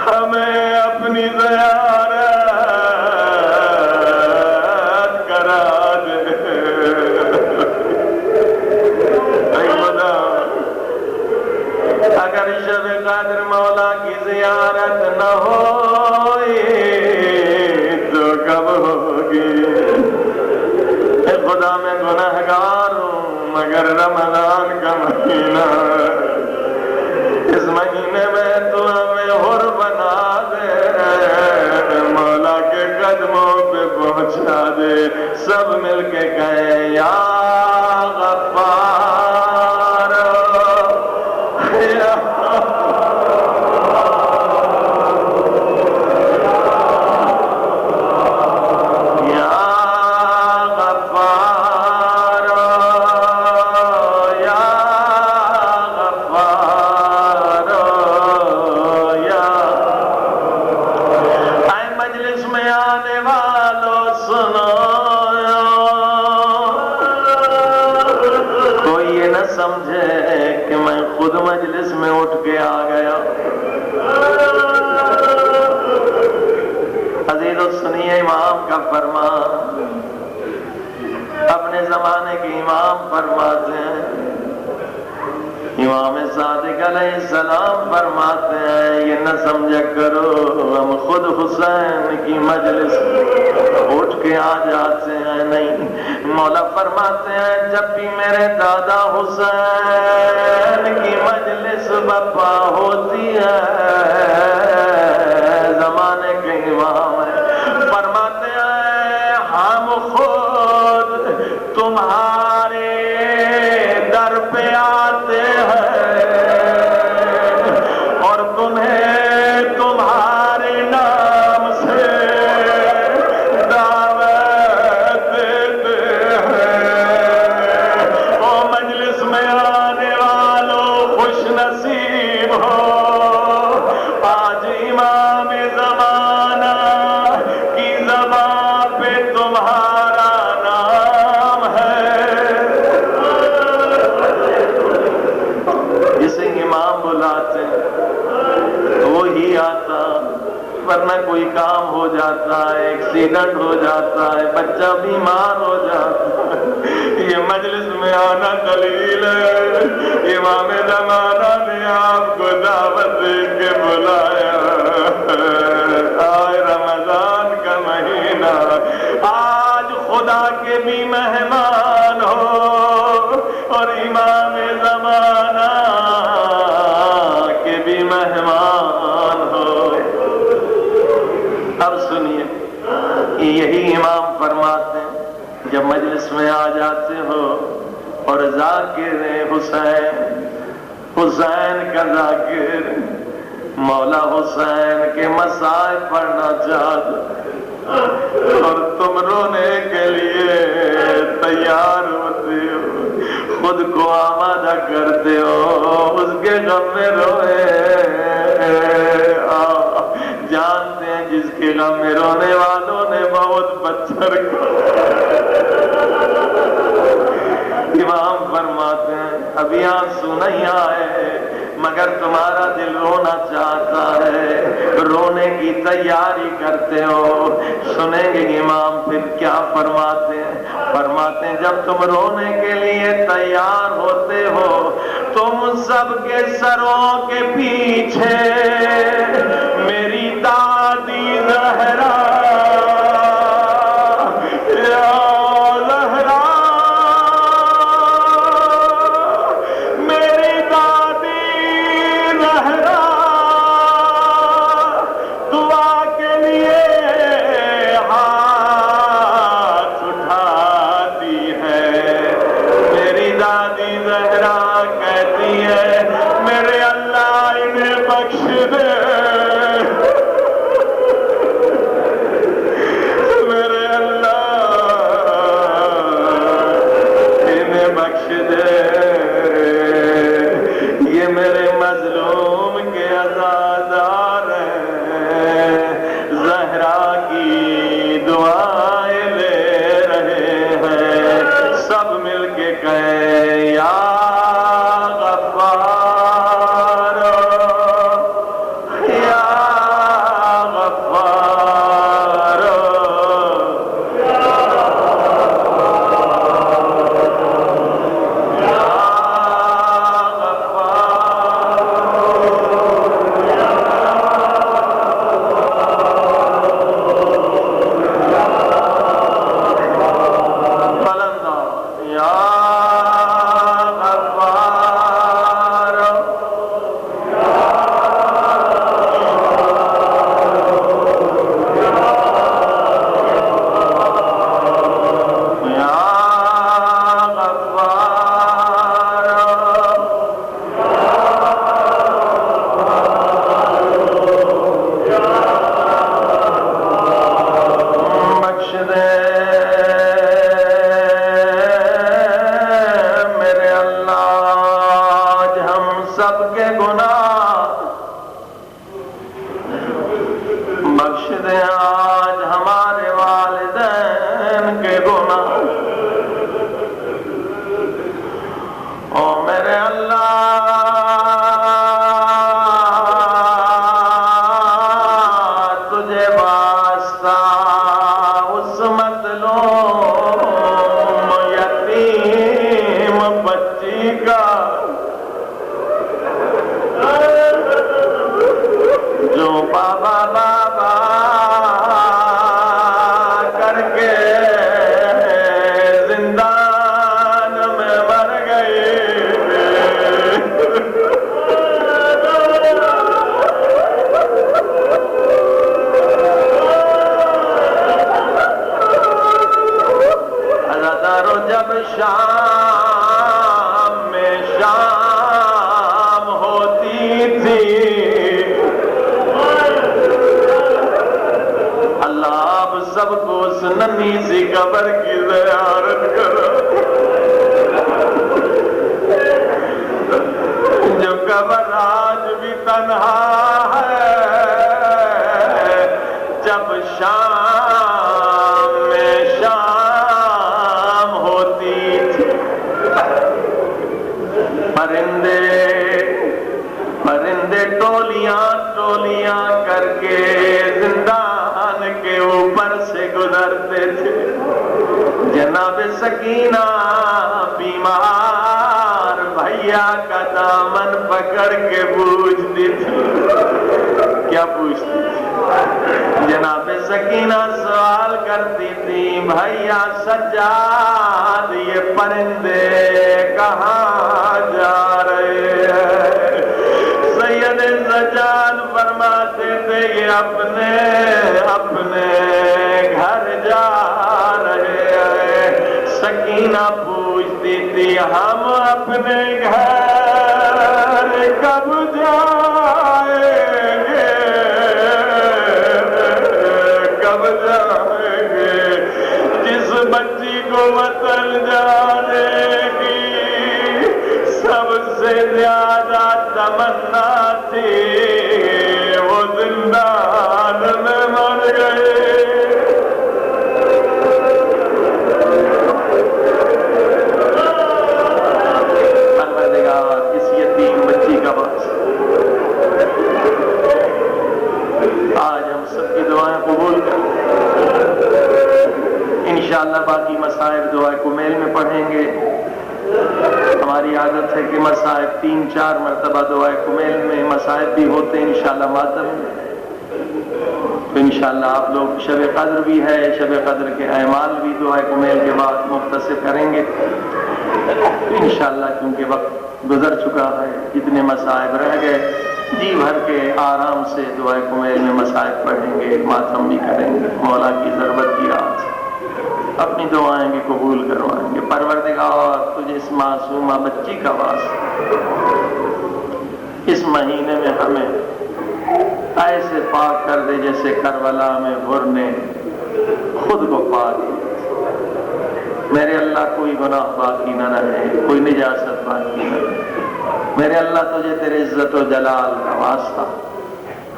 Speaker 1: ہمیں اپنی زیارت کرا دے۔ اگر شب قدر مولا کی زیارت نہ ہوئی تو کب ہوگی؟ اے خدا میں گنہگار ہوں مگر رمضان کا مہینہ، اس مہینے میں تو ہمیں حر بنا دے، مولا کے قدموں پہ پہنچا دے۔ سب مل کے کہیں یا غفار، یا سمجھے کہ میں خود مجلس میں اٹھ کے آ گیا۔ عزیزو سنیے امام کا فرمان، اپنے زمانے کے امام فرماتے ہیں، امام صادق علیہ السلام فرماتے ہیں یہ نہ سمجھا کرو ہم خود حسین کی مجلس اٹھ کے آ جاتے ہیں، نہیں، مولا فرماتے ہیں جب بھی میرے دادا حسین کی مجلس برپا ہوتی ہے، زمانے کے امام ہیں، فرماتے ہیں ہم خود تمہارے در پہ آتے ہیں اور تمہیں تمہارے نام سے دعوت دیتے ہیں۔ او مجلس میں آنے والوں خوش نصیب ہو، آج امام زمانہ کی زبان پہ تمہارا نام ہے۔ جسے امام بلاتے تو وہی آتا، ورنہ کوئی کام ہو جاتا ہے، ایکسیڈنٹ ہو جاتا ہے، بچہ بیمار ہو جاتا ہے، یہ مجلس میں آنا دلیل ہے امام زمانہ نے آپ کو دعوت دے کے بلایا۔ آئے رمضان کا مہینہ، آج خدا کے بھی مہمان ہو اور امام زمانہ کے بھی مہمان ہو۔ اب سنیے، یہی امام فرماتے ہیں جب مجلس میں آ جاتے ہو اور ذاکر حسین، حسین کا ذاکر، مولا حسین کے مسائل پڑھنا چاہتا اور تم رونے کے لیے تیار ہوتے ہو، خود کو آمادہ کرتے ہو، اس کے غم میں روئے، جانتے ہیں جس کے غم میں رونے والوں نے بہت پتھر امام فرماتے ہیں ابھی آنسو نہیں آئے مگر تمہارا دل رونا چاہتا ہے، رونے کی تیاری کرتے ہو۔ سنیں گے امام پھر کیا فرماتے ہیں؟ فرماتے ہیں جب تم رونے کے لیے تیار ہوتے ہو تم سب کے سروں کے پیچھے میری دادی زہرا، پرندے پرندے ٹولیاں ٹولیاں کر کے زندان کے اوپر سے گزرتے تھے. جناب سکینہ بیمار بھیا کا دامن پکڑ کے پوچھتی تھی. کیا پوچھتی تھی؟ جناب سکینہ سوال کرتی تھی، بھیا سجاد یہ پرندے کہاں جا رہے ہیں؟ سید سجاد فرماتے تھے یہ اپنے اپنے گھر جا رہے ہیں. سکینہ پوچھتی تھی، ہم اپنے گھر کب جائیں گے؟ کب جائیں گے؟ جس بچی کو وطن جانے کی سب سے زیادہ تمنا تھی وہ زندان میں مر گئے. اس یتیم بچی کا باعث آج ہم سب کی دعائیں قبول کریں. انشاءاللہ باقی مصائب دعائے کمیل میں پڑھیں گے. ہماری عادت ہے کہ مصائب 3-4 مرتبہ دعائے کمیل میں مصائب بھی ہوتے ہیں انشاءاللہ ماتم میں. تو انشاءاللہ آپ لوگ شب قدر بھی ہے، شب قدر کے اعمال بھی دعائے کمیل کے بعد مختصر کریں گے انشاءاللہ، کیونکہ وقت گزر چکا ہے. جتنے مصائب رہ گئے جی بھر کے آرام سے دعائے کمیل میں مصائب پڑھیں گے، ماتم بھی کریں گے. مولا کی ضربت کی رات اپنی دعائیں بھی قبول کروائیں گے. پروردگار تجھے اس معصومہ بچی کا واسطہ اس مہینے میں ہمیں ایسے پاک کر دے جیسے کربلا میں حر نے خود کو پاک کیا. میرے اللہ کوئی گناہ باقی نہ رہے، کوئی نجاست باقی نہ رہے. میرے اللہ تجھے تیرے عزت و جلال کا واسطہ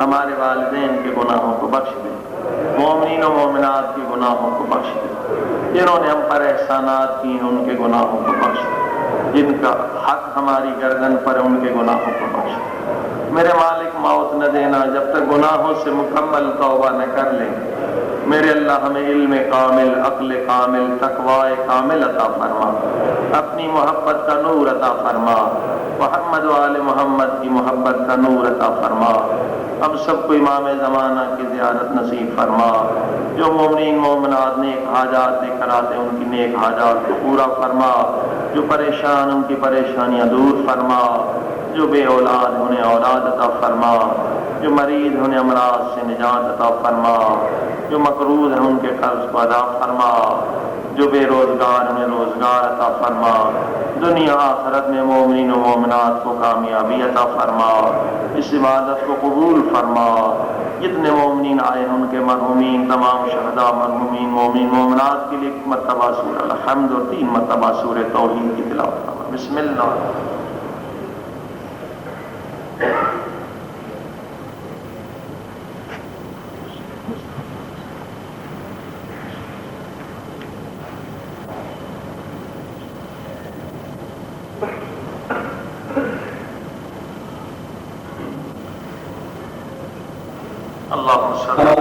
Speaker 1: ہمارے والدین کے گناہوں کو بخش دے، مومنین و مومنات کے گناہوں کو بخش دے. جنہوں نے ہم پر احسانات کی ہیں ان کے گناہوں کو بخش دے. جن کا حق ہماری گردن پر ہے ان کے گناہوں کو بخش دے. میرے مالک موت نہ دینا جب تک گناہوں سے مکمل توبہ نہ کر لیں. میرے اللہ ہمیں علم کامل، عقل کامل، تقوی کامل عطا فرما. اپنی محبت کا نور عطا فرما. محمد و آل محمد کی محبت کا نور عطا فرما. ہم سب کو امام زمانہ کی زیارت نصیب فرما. جو مومنین مومنات نیک حاجات لے کر آتے ان کی نیک حاجات کو پورا فرما. جو پریشان ان کی پریشانیاں دور فرما. جو بے اولاد انہیں اولاد عطا فرما. جو مریض انہیں امراض سے نجات عطا فرما. جو مقروض ہیں ان کے قرض کو ادا فرما. جو بے روزگار انہیں روزگار عطا فرما. دنیا آخرت میں مومنین و مومنات کو کامیابی عطا فرما. اس عبادت کو قبول فرما. جتنے مومنین آئے ہیں ان کے مرحومین تمام شہداء مرحومین مومنین مومنات کے لیے مرتبہ سورہ الحمد اور 3 مرتبہ سورہ توحید کی تلاوت فرما. بسم اللہ. اللهم صل